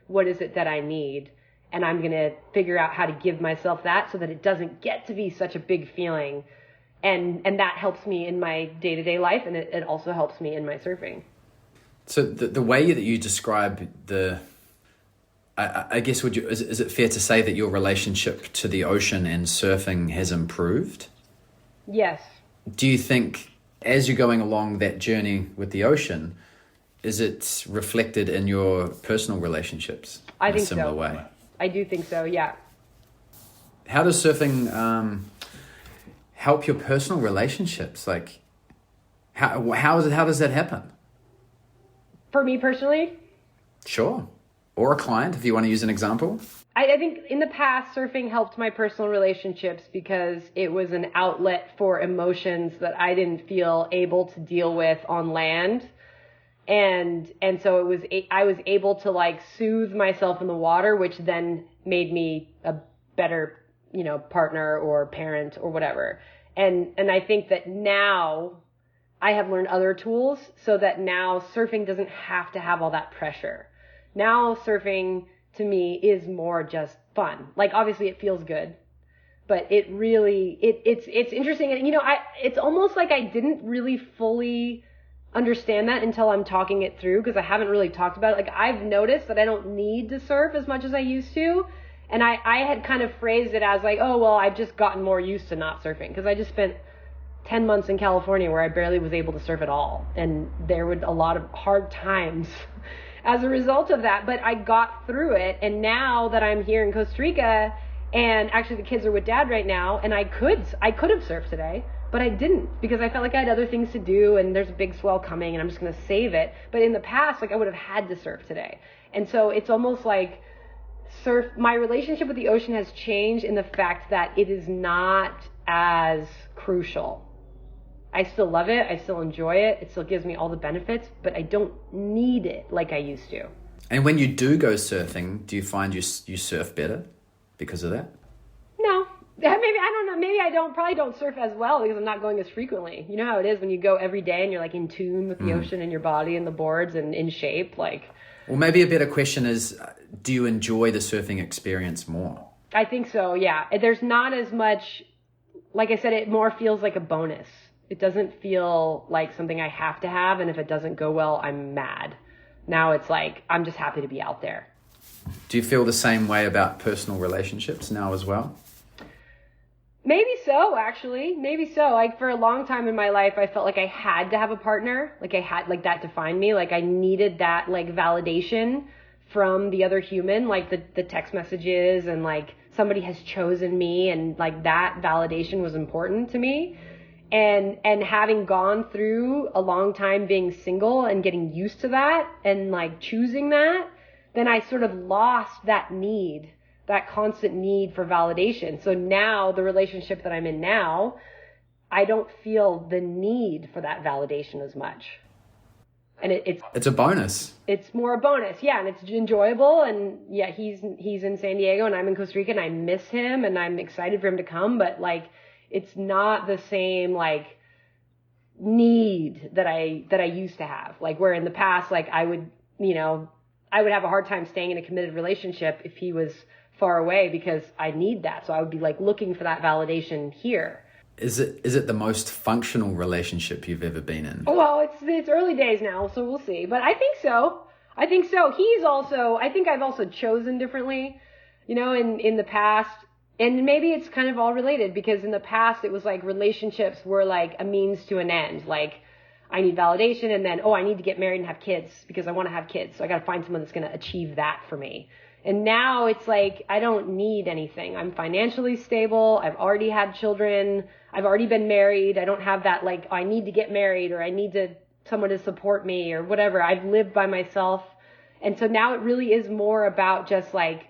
What is it that I need? And I'm going to figure out how to give myself that so that it doesn't get to be such a big feeling. And that helps me in my day-to-day life. And it also helps me in my surfing. So the way that you describe I guess, is it fair to say that your relationship to the ocean and surfing has improved? Yes. Do you think as you're going along that journey with the ocean, is it reflected in your personal relationships in a similar way? I do think so, yeah. How does surfing help your personal relationships? Like, how does that happen? For me personally? Sure. Or a client, if you want to use an example. I think in the past, surfing helped my personal relationships because it was an outlet for emotions that I didn't feel able to deal with on land. And so I was able to like soothe myself in the water, which then made me a better, partner or parent or whatever. And I think that now I have learned other tools so that now surfing doesn't have to have all that pressure. Now surfing to me is more just fun. Like obviously it feels good, but it really, it's interesting. And it's almost like I didn't really fully understand that until I'm talking it through because I haven't really talked about it. Like I've noticed that I don't need to surf as much as I used to. And I had kind of phrased it as like, oh, well, I've just gotten more used to not surfing because I just spent 10 months in California where I barely was able to surf at all. And there were a lot of hard times as a result of that. But I got through it. And now that I'm here in Costa Rica and actually the kids are with dad right now and I could have surfed today, but I didn't because I felt like I had other things to do and there's a big swell coming and I'm just going to save it. But in the past, like I would have had to surf today. And so it's almost like my relationship with the ocean has changed in the fact that it is not as crucial. I still love it. I still enjoy it. It still gives me all the benefits, but I don't need it like I used to. And when you do go surfing, do you find you surf better because of that? No. Maybe, I don't know. Maybe I probably don't surf as well because I'm not going as frequently. You know how it is when you go every day and you're like in tune with the ocean and your body and the boards and in shape, like. Well, maybe a better question is, do you enjoy the surfing experience more? I think so, yeah. There's not as much, like I said, it more feels like a bonus. It doesn't feel like something I have to have, and if it doesn't go well, I'm mad. Now it's like, I'm just happy to be out there. Do you feel the same way about personal relationships now as well? Maybe so, actually. Maybe so. Like for a long time in my life, I felt like I had to have a partner. Like I had, like that defined me. Like I needed that like validation from the other human, like the text messages and like somebody has chosen me, and like that validation was important to me. And having gone through a long time being single and getting used to that and like choosing that, then I sort of lost that need, that constant need for validation. So now the relationship that I'm in now, I don't feel the need for that validation as much. And it's a bonus. It's more a bonus, yeah, and it's enjoyable. And yeah, he's in San Diego and I'm in Costa Rica, and I miss him and I'm excited for him to come. But like, it's not the same like need that I used to have. Like where in the past, like I would have a hard time staying in a committed relationship if he was far away because I need that. So I would be like looking for that validation here. Is it the most functional relationship you've ever been in? Well, it's early days now, so we'll see. But I think so. I think I've also chosen differently, in the past. And maybe it's kind of all related, because in the past it was like relationships were like a means to an end. Like I need validation, and then, I need to get married and have kids because I want to have kids. So I got to find someone that's going to achieve that for me. And now it's like, I don't need anything. I'm financially stable. I've already had children. I've already been married. I don't have that like, I need to get married, or I need someone to support me or whatever. I've lived by myself. And so now it really is more about just like,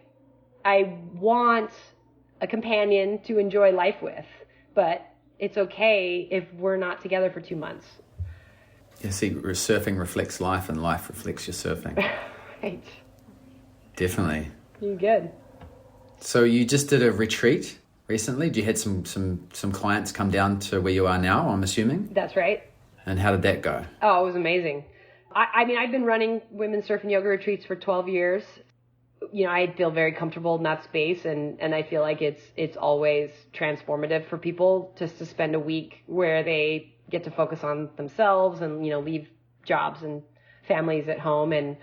I want a companion to enjoy life with, but it's okay if we're not together for 2 months. Yeah, see, surfing reflects life and life reflects your surfing. Right. Definitely. You're good. So you just did a retreat recently. You had some clients come down to where you are now, I'm assuming? That's right. And how did that go? Oh, it was amazing. I mean, I've been running women's surf and yoga retreats for 12 years. I feel very comfortable in that space, and I feel like it's always transformative for people just to spend a week where they get to focus on themselves and, leave jobs and families at home. And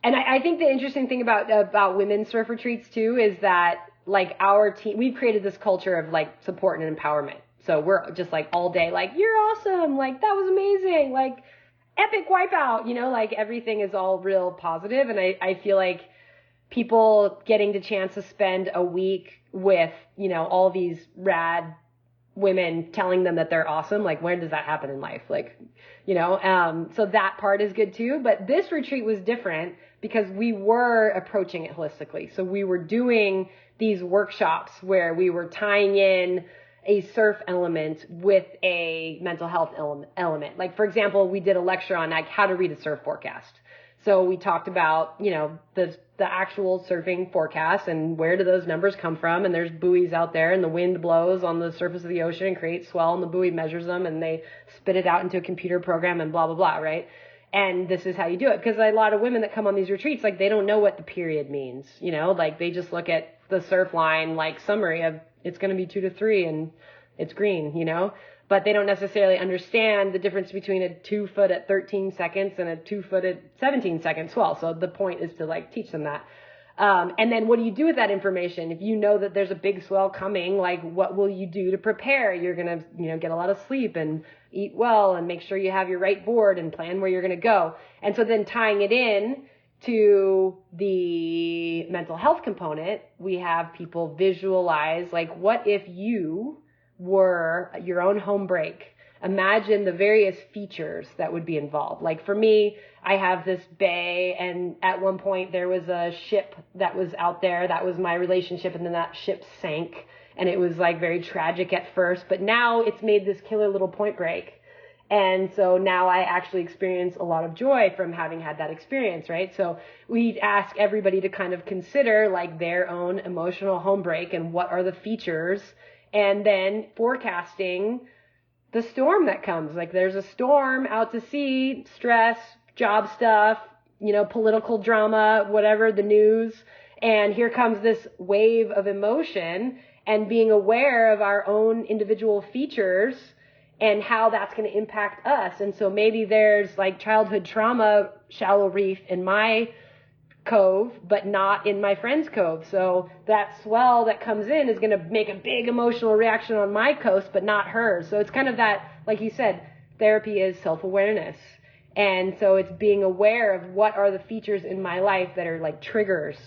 I think the interesting thing about women's surf retreats too is that like our team, we've created this culture of like support and empowerment. So we're just like all day, like, you're awesome. Like, that was amazing. Like, epic wipeout, like everything is all real positive. And I feel like people getting the chance to spend a week with, all these rad women telling them that they're awesome. Like, when does that happen in life? Like, so that part is good too. But this retreat was different because we were approaching it holistically. So we were doing these workshops where we were tying in a surf element with a mental health element. Like, for example, we did a lecture on like how to read a surf forecast. So we talked about, the actual surfing forecast and where do those numbers come from. And there's buoys out there, and the wind blows on the surface of the ocean and creates swell, and the buoy measures them and they spit it out into a computer program and blah, blah, blah, right? And this is how you do it. Because a lot of women that come on these retreats, like, they don't know what the period means, like they just look at the surf line, like summary of it's going to be 2 to 3 and it's green, but they don't necessarily understand the difference between a 2 foot at 13 seconds and a 2 foot at 17 seconds swell. So the point is to like teach them that. And then what do you do with that information? If you know that there's a big swell coming, like, what will you do to prepare? You're going to, get a lot of sleep and eat well and make sure you have your right board and plan where you're going to go. And so then tying it in to the mental health component, we have people visualize, like, what if you were your own home break? Imagine the various features that would be involved. Like for me, I have this bay, and at one point there was a ship that was out there. That was my relationship, and then that ship sank, and it was like very tragic at first, but now it's made this killer little point break. And so now I actually experience a lot of joy from having had that experience, right? So we ask everybody to kind of consider like their own emotional home break and what are the features, and then forecasting the storm that comes. Like, there's a storm out to sea, stress, job stuff, political drama, whatever, the news. And here comes this wave of emotion, and being aware of our own individual features and how that's going to impact us. And so maybe there's like childhood trauma, shallow reef in my cove, but not in my friend's cove. So that swell that comes in is going to make a big emotional reaction on my coast, but not hers. So it's kind of that, like you said, therapy is self-awareness. And so it's being aware of what are the features in my life that are like triggers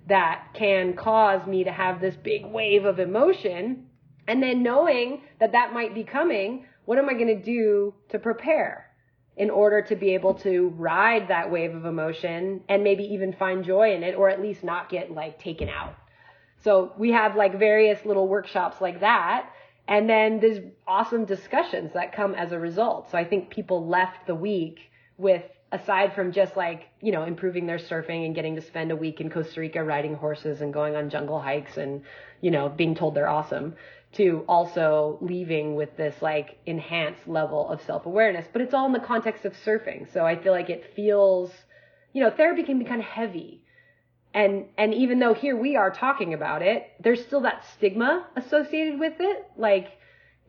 that can cause me to have this big wave of emotion. And then knowing that that might be coming, what am I going to do to prepare in order to be able to ride that wave of emotion and maybe even find joy in it, or at least not get like taken out. So we have like various little workshops like that. And then there's awesome discussions that come as a result. So I think people left the week with, aside from just like, you know, improving their surfing and getting to spend a week in Costa Rica riding horses and going on jungle hikes and, you know, being told they're awesome, to also leaving with this like enhanced level of self-awareness. But it's all in the context of surfing. So I feel like it feels, you know, therapy can be kind of heavy. And even though here we are talking about it, there's still that stigma associated with it. Like,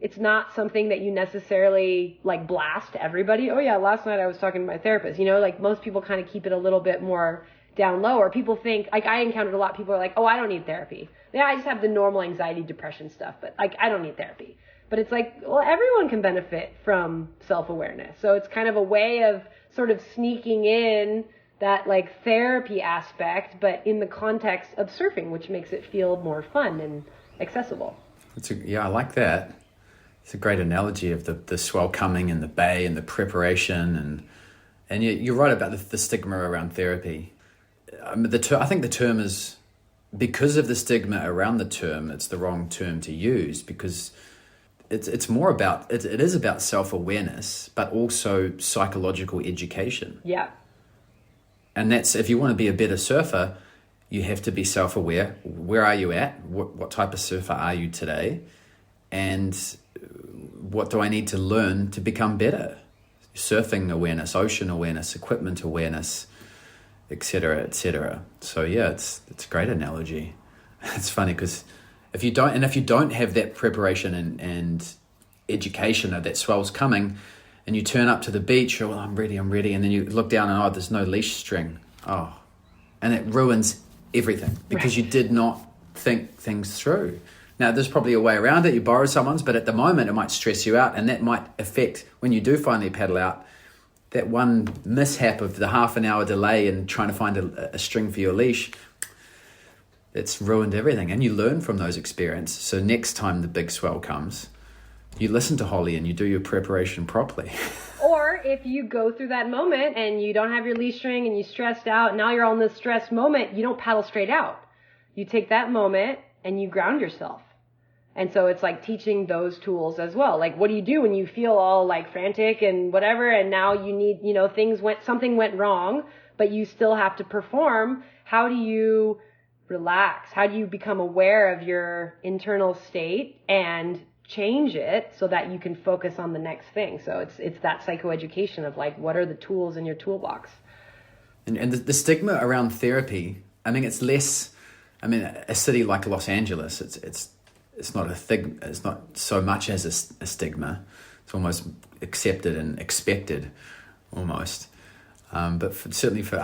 it's not something that you necessarily like blast to everybody. Oh yeah, last night I was talking to my therapist. You know, like most people kind of keep it a little bit more down low, or people think, like I encountered a lot of people are like, oh, I don't need therapy. Yeah, I just have the normal anxiety, depression stuff, but like I don't need therapy. But it's like, well, everyone can benefit from self-awareness. So it's kind of a way of sort of sneaking in that like therapy aspect, but in the context of surfing, which makes it feel more fun and accessible. Yeah, I like that. It's a great analogy of the swell coming and the bay and the preparation, and you're right about the stigma around therapy. I think the term is, because of the stigma around the term, it's the wrong term to use, because it's more about it is about self-awareness, but also psychological education. Yeah. And that's, if you want to be a better surfer, you have to be self-aware. Where are you at? What type of surfer are you today? And what do I need to learn to become better? Surfing awareness, ocean awareness, equipment awareness, et cetera, et cetera. So yeah, it's a great analogy. It's funny because if you don't have that preparation and education of that swell's coming, and you turn up to the beach, oh, well, I'm ready, and then you look down and, oh, there's no leash string. Oh, and it ruins everything because you did not think things through. Now, there's probably a way around it. You borrow someone's, but at the moment it might stress you out, and that might affect, when you do finally paddle out, that one mishap of the half an hour delay in trying to find a string for your leash, it's ruined everything. And you learn from those experiences. So next time the big swell comes, you listen to Holly and you do your preparation properly. Or if you go through that moment and you don't have your leash string and you're stressed out, now you're on this stressed moment, you don't paddle straight out. You take that moment and you ground yourself. And so it's like teaching those tools as well. Like, what do you do when you feel all like frantic and whatever, and now you need, you know, something went wrong, but you still have to perform? How do you relax? How do you become aware of your internal state and change it so that you can focus on the next thing? So it's that psychoeducation of like, what are the tools in your toolbox? And the stigma around therapy, I mean, it's less, I mean, a city like Los Angeles, it's not it's not so much as a stigma. It's almost accepted and expected almost. But certainly for,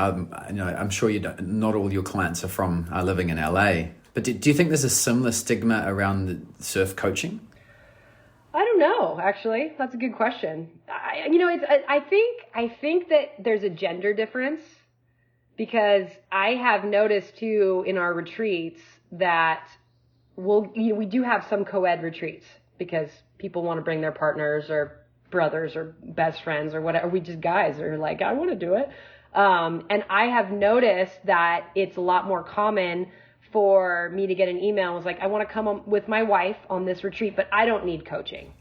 you know, I'm sure not all your clients are living in LA, but do you think there's a similar stigma around the surf coaching? I don't know, actually. That's a good question. I think that there's a gender difference, because I have noticed too in our retreats that we do have some co-ed retreats because people want to bring their partners or brothers or best friends or whatever. We just guys are like, I want to do it. And I have noticed that it's a lot more common for me to get an email. It was like, I want to come with my wife on this retreat, but I don't need coaching.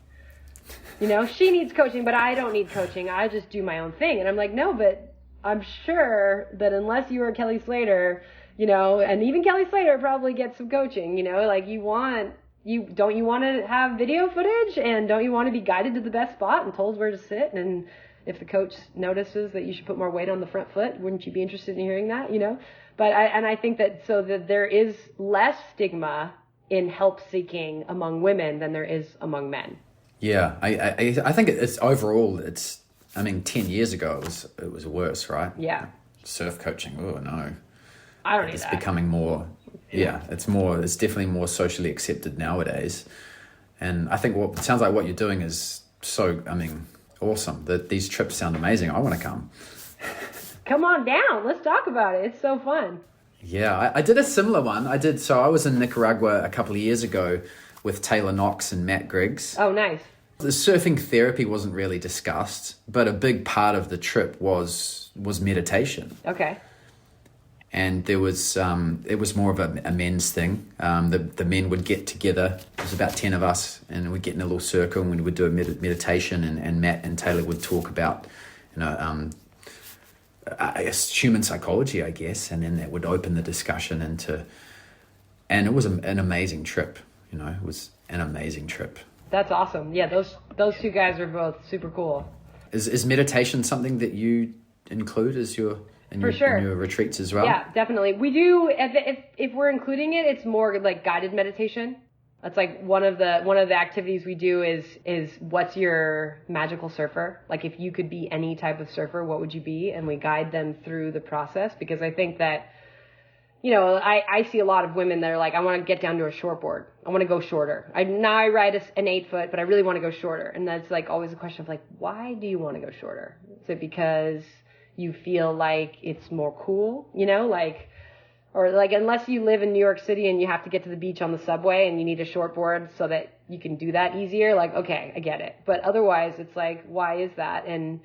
You know, she needs coaching, but I don't need coaching. I just do my own thing. And I'm like, no, but I'm sure that unless you are Kelly Slater, you know, and even Kelly Slater probably gets some coaching, you know, like don't you want to have video footage, and don't you want to be guided to the best spot and told where to sit? And if the coach notices that you should put more weight on the front foot, wouldn't you be interested in hearing that, you know? But I think that there is less stigma in help seeking among women than there is among men. Yeah, I think it's overall, 10 years ago it was worse, right? Yeah. Surf coaching, oh no. I don't need that. It's becoming more, it's definitely more socially accepted nowadays. And I think it sounds like what you're doing is Awesome. These trips sound amazing. I want to come. Come on down. Let's talk about it. It's so fun. Yeah, I did a similar one. I was in Nicaragua a couple of years ago with Taylor Knox and Matt Griggs. Oh, nice. The surfing therapy wasn't really discussed, but a big part of the trip was meditation. Okay. And there was it was more of a men's thing. The men would get together. There was about 10 of us, and we'd get in a little circle, and we would do a meditation. And Matt and Taylor would talk about, I guess human psychology, I guess, and then that would open the discussion into. And it was an amazing trip. It was an amazing trip. That's awesome. Yeah, those two guys are both super cool. Is meditation something that you include as your in your retreats as well? Yeah, definitely. We do. If we're including it, it's more like guided meditation. That's like one of the activities we do is what's your magical surfer? Like if you could be any type of surfer, what would you be? And we guide them through the process, because I think that, I see a lot of women that are like, I want to get down to a shortboard. I want to go shorter. I ride an 8-foot, but I really want to go shorter. And that's like always a question of like, why do you want to go shorter? Is it because you feel like it's more cool, or like unless you live in New York City and you have to get to the beach on the subway and you need a shortboard so that you can do that easier, like, okay, I get it. But otherwise it's like, why is that? And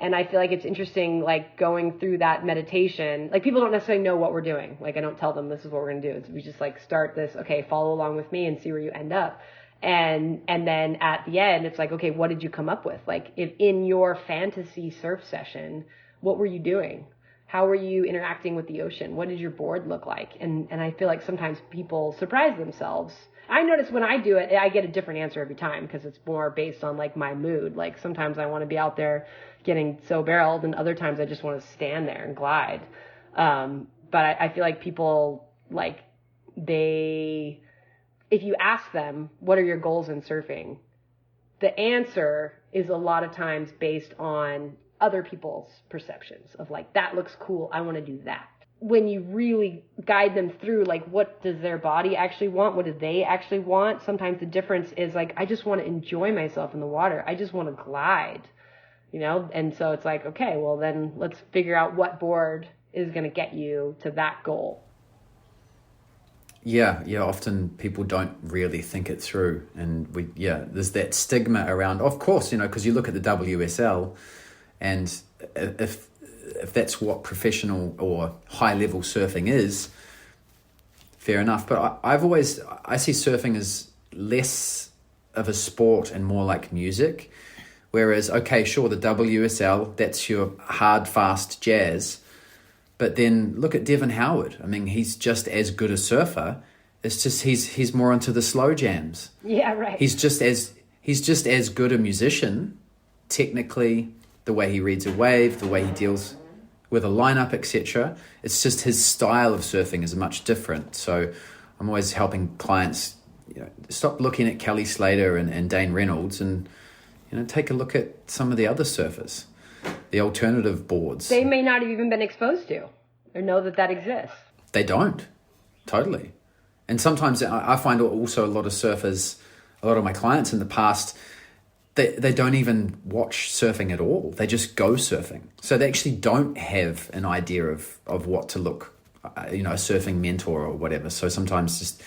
I feel like it's interesting, like going through that meditation, like people don't necessarily know what we're doing. Like I don't tell them this is what we're going to do. We just like start this, okay, follow along with me and see where you end up. And then at the end, it's like, okay, what did you come up with? Like if in your fantasy surf session, what were you doing? How were you interacting with the ocean? What did your board look like? And I feel like sometimes people surprise themselves. I notice when I do it, I get a different answer every time because it's more based on like my mood. Like sometimes I want to be out there getting so barreled, and other times I just want to stand there and glide. But I feel like people like if you ask them, what are your goals in surfing? The answer is a lot of times based on other people's perceptions of like, that looks cool, I want to do that. When you really guide them through, like, what does their body actually want? What do they actually want? Sometimes the difference is like, I just want to enjoy myself in the water. I just want to glide, And so it's like, okay, well then let's figure out what board is going to get you to that goal. Yeah. Often people don't really think it through. And there's that stigma around, of course, because you look at the WSL, and if that's what professional or high level surfing is, fair enough. But I see surfing as less of a sport and more like music. Whereas, okay, sure, the WSL, that's your hard, fast jazz. But then look at Devin Howard. I mean, he's just as good a surfer. It's just he's more into the slow jams. Yeah, right. He's just as good a musician, technically, the way he reads a wave, the way he deals with a lineup, etc. It's just his style of surfing is much different. So I'm always helping clients, stop looking at Kelly Slater and Dane Reynolds and, take a look at some of the other surfers, the alternative boards. They may not have even been exposed to or know that exists. They don't. Totally. And sometimes I find also a lot of surfers, a lot of my clients in the past, they don't even watch surfing at all. They just go surfing. So they actually don't have an idea of what to look, a surfing mentor or whatever. So sometimes just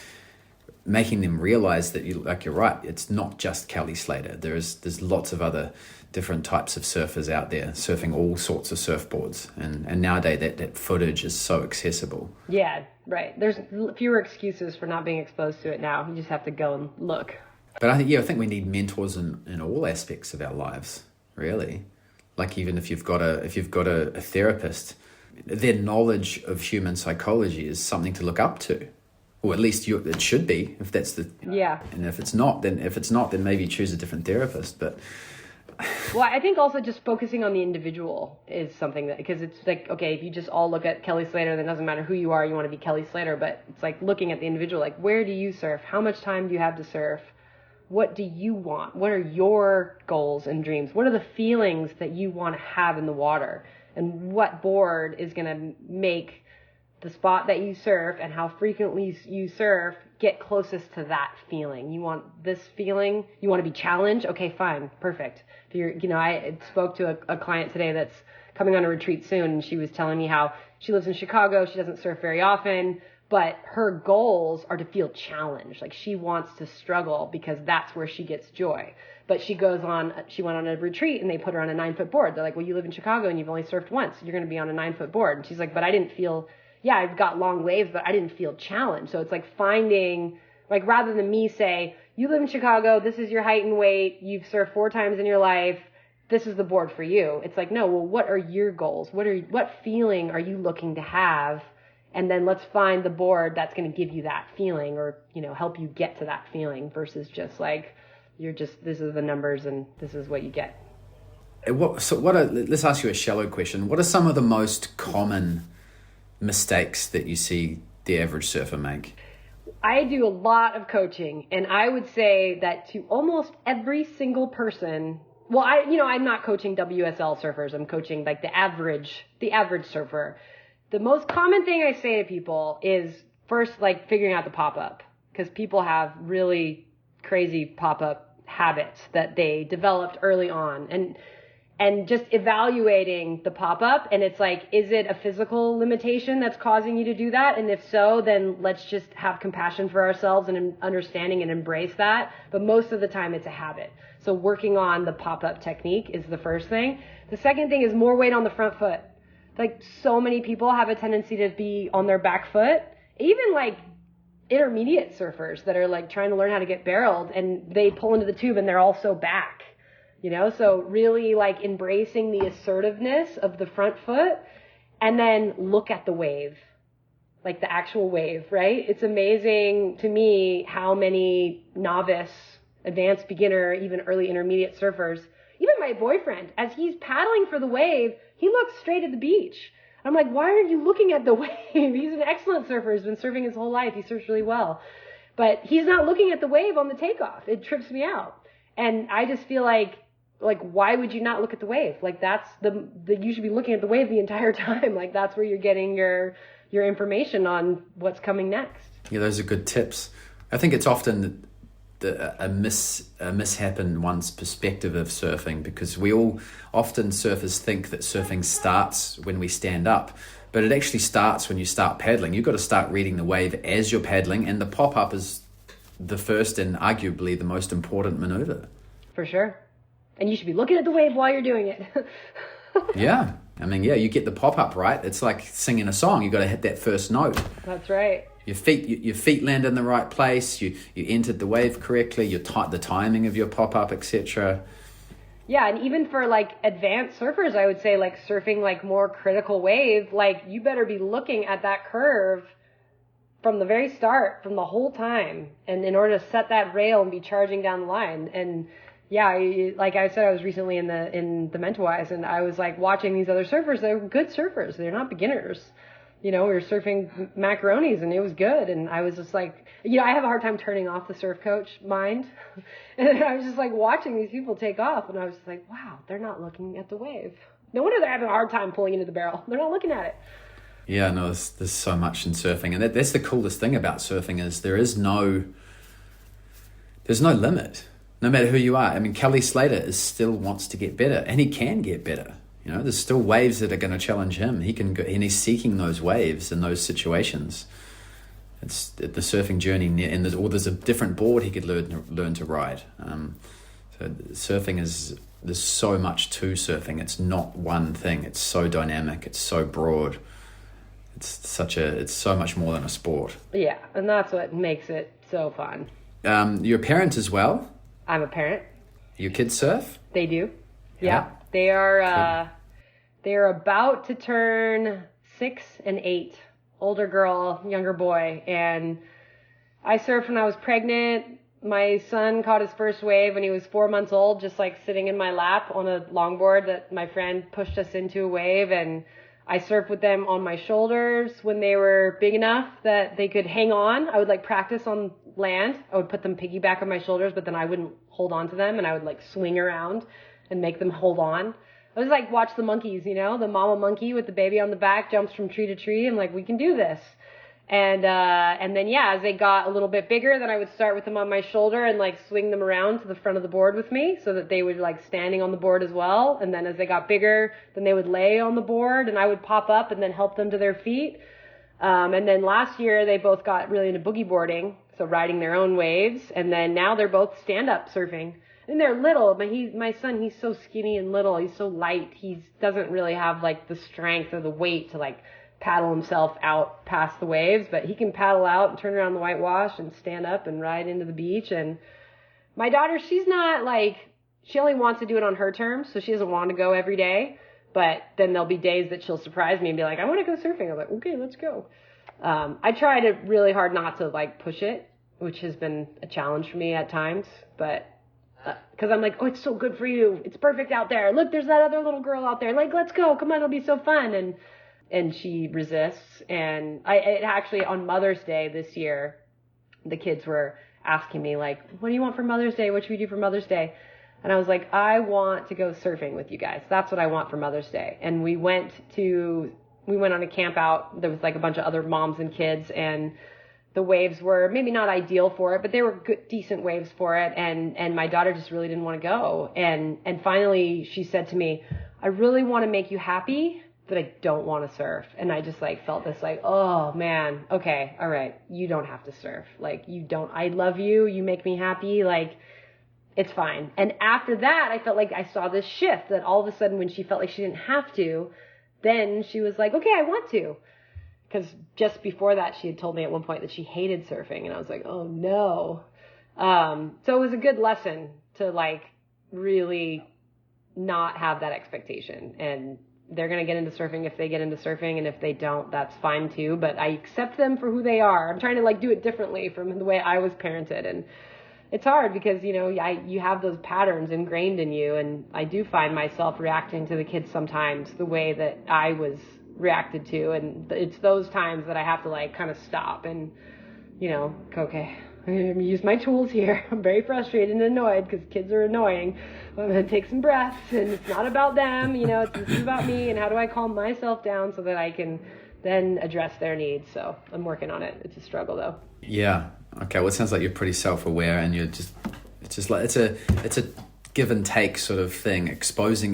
making them realize that you're right. It's not just Kelly Slater. There's lots of other different types of surfers out there surfing all sorts of surfboards. And nowadays that footage is so accessible. Yeah, right. There's fewer excuses for not being exposed to it now. You just have to go and look. But I think we need mentors in all aspects of our lives, really. Like even if you've got a therapist, their knowledge of human psychology is something to look up to, or at least it should be. If that's the and if it's not, then maybe choose a different therapist. But well, I think also just focusing on the individual is something that, because it's like, okay, if you just all look at Kelly Slater, then it doesn't matter who you are, you want to be Kelly Slater. But it's like looking at the individual, like where do you surf? How much time do you have to surf? What do you want? What are your goals and dreams? What are the feelings that you want to have in the water? And what board is going to make the spot that you surf and how frequently you surf get closest to that feeling. You want this feeling, you want to be challenged. Okay, fine. Perfect. If you're, I spoke to a client today that's coming on a retreat soon, and she was telling me how she lives in Chicago. She doesn't surf very often, but her goals are to feel challenged. Like she wants to struggle because that's where she gets joy. But she went on a retreat and they put her on a 9-foot board. They're like, well, you live in Chicago and you've only surfed once. You're going to be on a 9-foot board. And she's like, but I didn't feel, I've got long waves, but I didn't feel challenged. So it's like finding, like rather than me say, you live in Chicago, this is your height and weight, you've surfed 4 times in your life, this is the board for you. It's like, no, well, what are your goals? What feeling are you looking to have? And then let's find the board that's going to give you that feeling or, help you get to that feeling versus just like, this is the numbers and this is what you get. Let's ask you a shallow question. What are some of the most common mistakes that you see the average surfer make? I do a lot of coaching, and I would say that to almost every single person, well, I'm not coaching WSL surfers. I'm coaching like the average surfer. The most common thing I say to people is first, like figuring out the pop-up, because people have really crazy pop-up habits that they developed early on, and just evaluating the pop-up. And it's like, is it a physical limitation that's causing you to do that? And if so, then let's just have compassion for ourselves and understanding and embrace that. But most of the time it's a habit. So working on the pop-up technique is the first thing. The second thing is more weight on the front foot. Like so many people have a tendency to be on their back foot, even like intermediate surfers that are like trying to learn how to get barreled, and they pull into the tube and they're also back, so really like embracing the assertiveness of the front foot, and then look at the wave, like the actual wave, right? It's amazing to me how many novice, advanced beginner, even early intermediate surfers, even my boyfriend, as he's paddling for the wave, he looks straight at the beach. I'm like, why are you looking at the wave? He's an excellent surfer. He's been surfing his whole life. He surfs really well. But he's not looking at the wave on the takeoff. It trips me out. And I just feel like why would you not look at the wave? Like that's you should be looking at the wave the entire time. Like that's where you're getting your information on what's coming next. Yeah, those are good tips. I think it's often a mishap in one's perspective of surfing, because we all often surfers think that surfing starts when we stand up, but it actually starts when you start paddling. You've got to start reading the wave as you're paddling, and the pop-up is the first and arguably the most important maneuver. For sure. And you should be looking at the wave while you're doing it. Yeah. I mean, you get the pop-up right. It's like singing a song. You've got to hit that first note. That's right. Your feet land in the right place. You entered the wave correctly. The timing of your pop-up, etc. Yeah, and even for like advanced surfers, I would say like surfing like more critical wave, like you better be looking at that curve from the very start, from the whole time, and in order to set that rail and be charging down the line. And yeah, like I said, I was recently in the Mentawais, and I was like watching these other surfers. They're good surfers. They're not beginners. We were surfing macaronis and it was good. And I was just like, I have a hard time turning off the surf coach mind. And I was just like watching these people take off. And I was just like, wow, they're not looking at the wave. No wonder they're having a hard time pulling into the barrel. They're not looking at it. Yeah, no, there's so much in surfing. And that's the coolest thing about surfing is there's no limit, no matter who you are. I mean, Kelly Slater still wants to get better, and he can get better. There's still waves that are going to challenge him. He can go, and he's seeking those waves in those situations. It's the surfing journey, and there's a different board he could learn to ride. So surfing there's so much to surfing. It's not one thing. It's so dynamic. It's so broad. It's so much more than a sport. Yeah, and that's what makes it so fun. You're a parent as well? I'm a parent. Your kids surf? They do. Yeah. They are about to turn 6 and 8. Older girl, younger boy. And I surfed when I was pregnant. My son caught his first wave when he was 4 months old, just like sitting in my lap on a longboard that my friend pushed us into a wave. And I surfed with them on my shoulders when they were big enough that they could hang on. I would like practice on land. I would put them piggyback on my shoulders, but then I wouldn't hold on to them, and I would like swing around and make them hold on. I was like, watch the monkeys, the mama monkey with the baby on the back jumps from tree to tree. I'm like, we can do this. And then, yeah, as they got a little bit bigger, then I would start with them on my shoulder and like swing them around to the front of the board with me so that they would like standing on the board as well. And then as they got bigger, then they would lay on the board and I would pop up and then help them to their feet. And then last year they both got really into boogie boarding, so riding their own waves. And then now they're both stand-up surfing. And they're little, but my son, he's so skinny and little. He's so light. He doesn't really have like the strength or the weight to like paddle himself out past the waves, but he can paddle out and turn around the whitewash and stand up and ride into the beach. And my daughter, she's not like, she only wants to do it on her terms, so she doesn't want to go every day. But then there'll be days that she'll surprise me and be like, I want to go surfing. I'm like, okay, let's go. I try to really hard not to like push it, which has been a challenge for me at times, but because I'm like, oh, it's so good for you. It's perfect out there. Look, there's that other little girl out there. Like, let's go. Come on, it'll be so fun. And she resists. And it actually, on Mother's Day this year, the kids were asking me, like, what do you want for Mother's Day? What should we do for Mother's Day? And I was like, I want to go surfing with you guys. That's what I want for Mother's Day. And we went on a camp out. There was like a bunch of other moms and kids, and the waves were maybe not ideal for it, but they were good, decent waves for it. And my daughter just really didn't want to go. And finally she said to me, I really want to make you happy, but I don't want to surf. And I just like felt this like, oh man, okay, all right, you don't have to surf. Like I love you. You make me happy. Like it's fine. And after that, I felt like I saw this shift that all of a sudden when she felt like she didn't have to, then she was like, okay, I want to. Because just before that, she had told me at one point that she hated surfing. And I was like, oh no. So it was a good lesson to like really not have that expectation. And they're going to get into surfing if they get into surfing. And if they don't, that's fine too. But I accept them for who they are. I'm trying to like do it differently from the way I was parented. And it's hard because, you know, you have those patterns ingrained in you. And I do find myself reacting to the kids sometimes the way that I was reacted to. And it's those times that I have to like kind of stop and, you know, okay, I'm going to use my tools here. I'm very frustrated and annoyed because kids are annoying. I'm going to take some breaths, and it's not about them, you know, it's about me, and how do I calm myself down so that I can then address their needs. So I'm working on it. It's a struggle though. Yeah. Okay. Well, it sounds like you're pretty self-aware, and it's just like, it's a give and take sort of thing.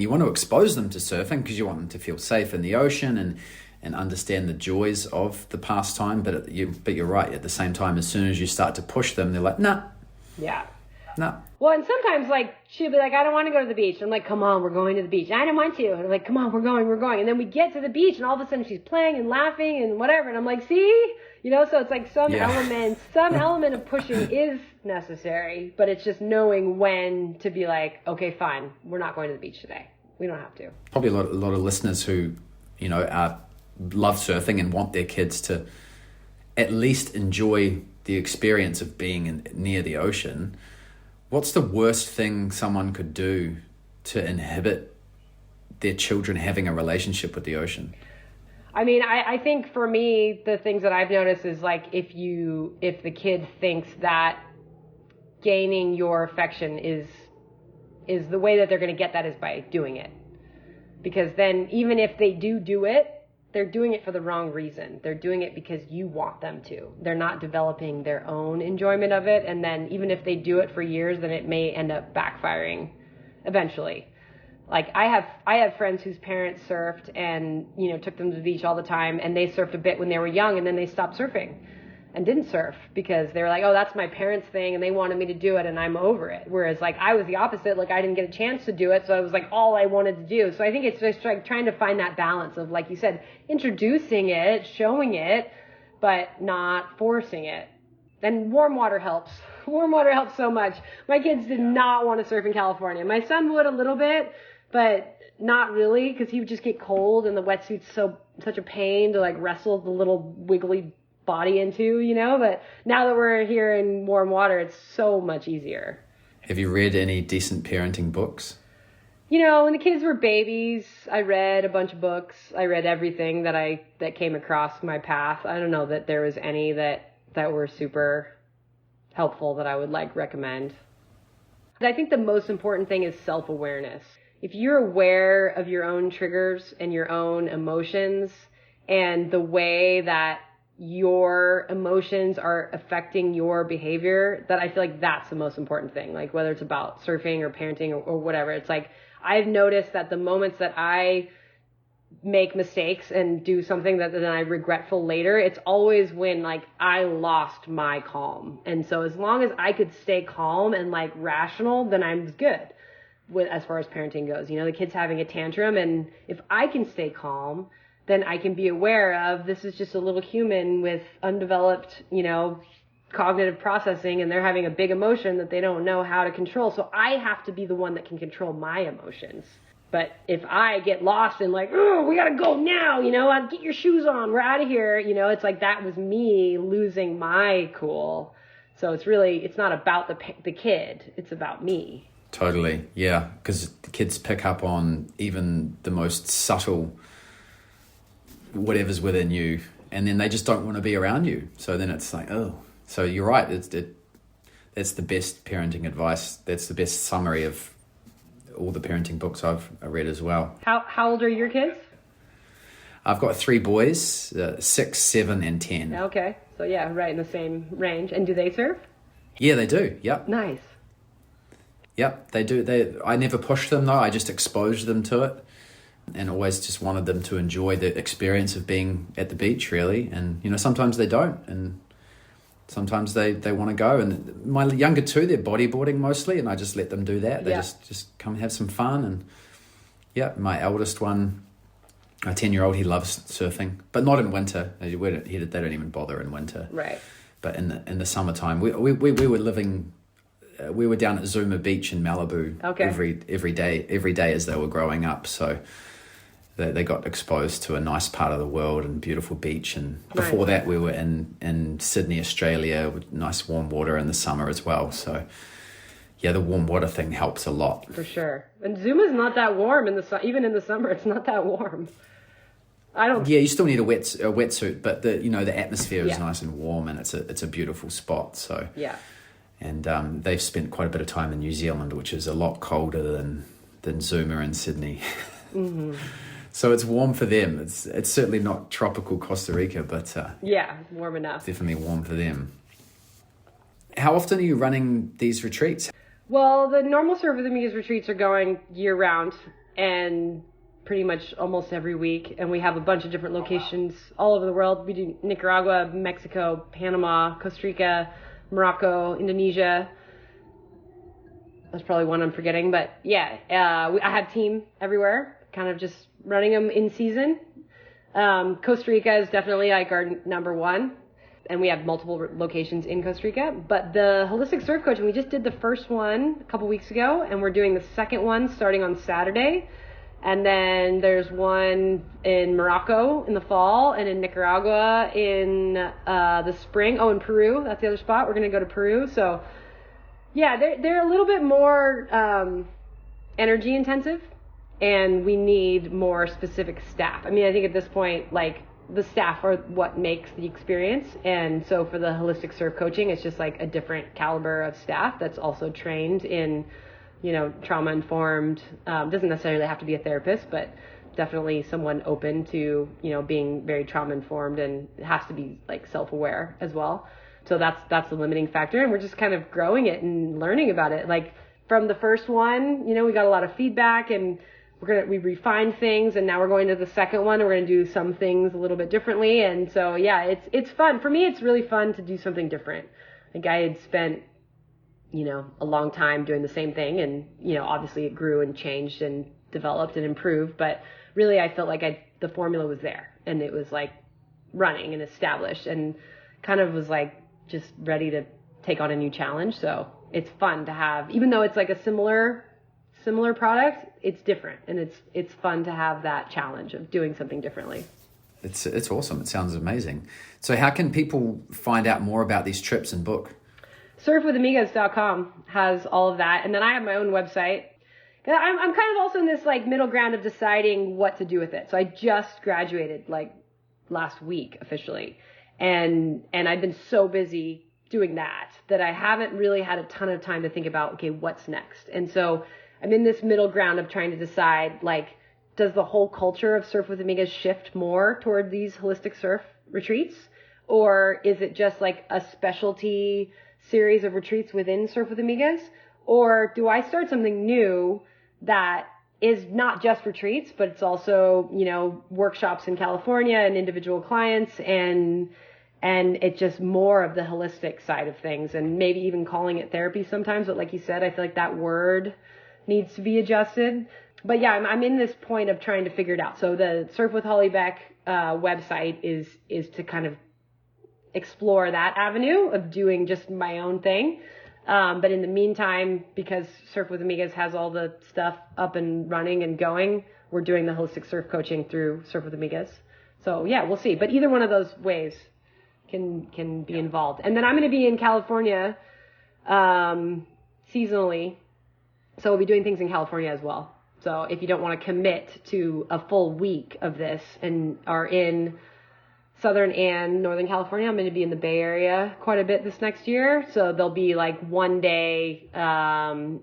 You want to expose them to surfing because you want them to feel safe in the ocean and understand the joys of the pastime. But you're right. At the same time, as soon as you start to push them, they're like, nah. Yeah. Nah. Well, and sometimes like she'll be like, I don't want to go to the beach. I'm like, come on, we're going to the beach. I don't want to. And I'm like, come on, we're going. And then we get to the beach, and all of a sudden she's playing and laughing and whatever. And I'm like, see, you know, so it's like some element of pushing is necessary, but it's just knowing when to be like, okay, fine, we're not going to the beach today. We don't have to. Probably a lot of listeners who, you know, love surfing and want their kids to at least enjoy the experience of being near the ocean. What's the worst thing someone could do to inhibit their children having a relationship with the ocean? I mean, I think for me, the things that I've noticed is like if the kid thinks that gaining your affection is the way that they're going to get that is by doing it. Because then even if they do it, they're doing it for the wrong reason. They're doing it because you want them to. They're not developing their own enjoyment of it. And then even if they do it for years, then it may end up backfiring eventually. Like I have friends whose parents surfed and, you know, took them to the beach all the time, and they surfed a bit when they were young, and then they stopped surfing and didn't surf because they were like, oh, that's my parents' thing, and they wanted me to do it, and I'm over it. Whereas like I was the opposite. Like I didn't get a chance to do it, so it was like all I wanted to do. So I think it's just like trying to find that balance of, like you said, introducing it, showing it, but not forcing it. And warm water helps. Warm water helps so much. My kids did not want to surf in California. My son would a little bit, but not really, because he would just get cold, and the wetsuit's such a pain to like wrestle the little wiggly body into, you know. But now that we're here in warm water, it's so much easier. Have you read any decent parenting books? You know, when the kids were babies, I read a bunch of books. I read everything that came across my path. I don't know that there was any that were super helpful that I would like recommend. I think the most important thing is self-awareness. If you're aware of your own triggers and your own emotions and the way that your emotions are affecting your behavior, that I feel like that's the most important thing. Like whether it's about surfing or parenting or whatever, it's like I've noticed that the moments that I make mistakes and do something that then I regretful later, it's always when like I lost my calm. And so as long as I could stay calm and like rational, then I'm good with as far as parenting goes. You know, the kid's having a tantrum, and if I can stay calm, then I can be aware of this is just a little human with undeveloped, you know, cognitive processing, and they're having a big emotion that they don't know how to control. So I have to be the one that can control my emotions. But if I get lost in like, oh, we got to go now, you know, get your shoes on, we're out of here. You know, it's like that was me losing my cool. So it's not about the kid. It's about me. Totally. Yeah. Because the kids pick up on even the most subtle whatever's within you, and then they just don't want to be around you. So then it's like, oh, so you're right. That's the best parenting advice. That's the best summary of all the parenting books I've read as well. How old are your kids? I've got 3 boys, 6, 7, and 10. Okay. So yeah, right in the same range. And do they surf? Yeah, they do. Yep. Nice. Yep, they do. I never pushed them though. I just exposed them to it, and always just wanted them to enjoy the experience of being at the beach, really. And, you know, sometimes they don't, and sometimes they want to go. And my younger 2, they're bodyboarding mostly, and I just let them do that. They just come have some fun. And yeah, my eldest one, a 10-year-old, he loves surfing, but not in winter. They don't even bother in winter. Right. But in the summertime, we were living. We were down at Zuma Beach in Malibu every day as they were growing up. So they got exposed to a nice part of the world and beautiful beach. And before that, we were in Sydney, Australia, with nice warm water in the summer as well. So yeah, the warm water thing helps a lot. For sure. And Zuma's not that warm even in the summer. It's not that warm. Yeah, you still need a wetsuit, but the atmosphere is nice and warm, and it's a beautiful spot. So yeah. And they've spent quite a bit of time in New Zealand, which is a lot colder than Zuma and Sydney. Mm-hmm. So it's warm for them. It's certainly not tropical Costa Rica, but warm enough. Definitely warm for them. How often are you running these retreats? Well, the normal Surf with Amigas retreats are going year round and pretty much almost every week. And we have a bunch of different locations all over the world. We do Nicaragua, Mexico, Panama, Costa Rica, Morocco, Indonesia. That's probably one I'm forgetting, but yeah, I have team everywhere, kind of just running them in season. Costa Rica is definitely like our number one, and we have multiple locations in Costa Rica. But the holistic surf coaching, we just did the first one a couple weeks ago, and we're doing the second one starting on Saturday. And then there's one in Morocco in the fall, and in Nicaragua in the spring. Oh, in Peru, that's the other spot. We're going to go to Peru. So, yeah, they're a little bit more energy intensive, and we need more specific staff. I mean, I think at this point, like, the staff are what makes the experience. And so for the holistic surf coaching, it's just like a different caliber of staff that's also trained in, trauma informed, doesn't necessarily have to be a therapist, but definitely someone open to, being very trauma informed, and it has to be like self-aware as well. So that's the limiting factor. And we're just kind of growing it and learning about it. Like from the first one, we got a lot of feedback, and we refined things, and now we're going to the second one, and we're going to do some things a little bit differently. And so, yeah, it's fun. For me, it's really fun to do something different. Like I had spent, a long time doing the same thing, and, obviously it grew and changed and developed and improved, but really I felt like the formula was there, and it was like running and established, and kind of was like just ready to take on a new challenge. So it's fun to have, even though it's like a similar product, it's different, and it's fun to have that challenge of doing something differently. It's awesome. It sounds amazing. So how can people find out more about these trips and book? surfwithamigas.com has all of that. And then I have my own website. I'm kind of also in this like middle ground of deciding what to do with it. So I just graduated like last week officially. And I've been so busy doing that I haven't really had a ton of time to think about, okay, what's next? And so I'm in this middle ground of trying to decide, like, does the whole culture of Surf with Amigas shift more toward these holistic surf retreats? Or is it just like a specialty series of retreats within Surf with Amigas? Or do I start something new that is not just retreats, but it's also, workshops in California and individual clients, and it's just more of the holistic side of things, and maybe even calling it therapy sometimes. But like you said, I feel like that word needs to be adjusted. But yeah, I'm in this point of trying to figure it out. So the Surf with Holly Beck website is to kind of explore that avenue of doing just my own thing. But in the meantime, because Surf with Amigas has all the stuff up and running and going, we're doing the holistic surf coaching through Surf with Amigas. So yeah, we'll see. But either one of those ways can be involved. And then I'm going to be in California seasonally. So we'll be doing things in California as well. So if you don't want to commit to a full week of this and are in Southern and Northern California, I'm going to be in the Bay Area quite a bit this next year. So there'll be like 1 day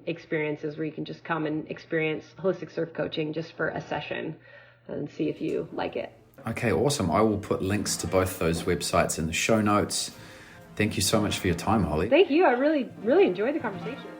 experiences where you can just come and experience holistic surf coaching just for a session and see if you like it. Okay, awesome. I will put links to both those websites in the show notes. Thank you so much for your time, Holly. Thank you. I really, really enjoyed the conversation.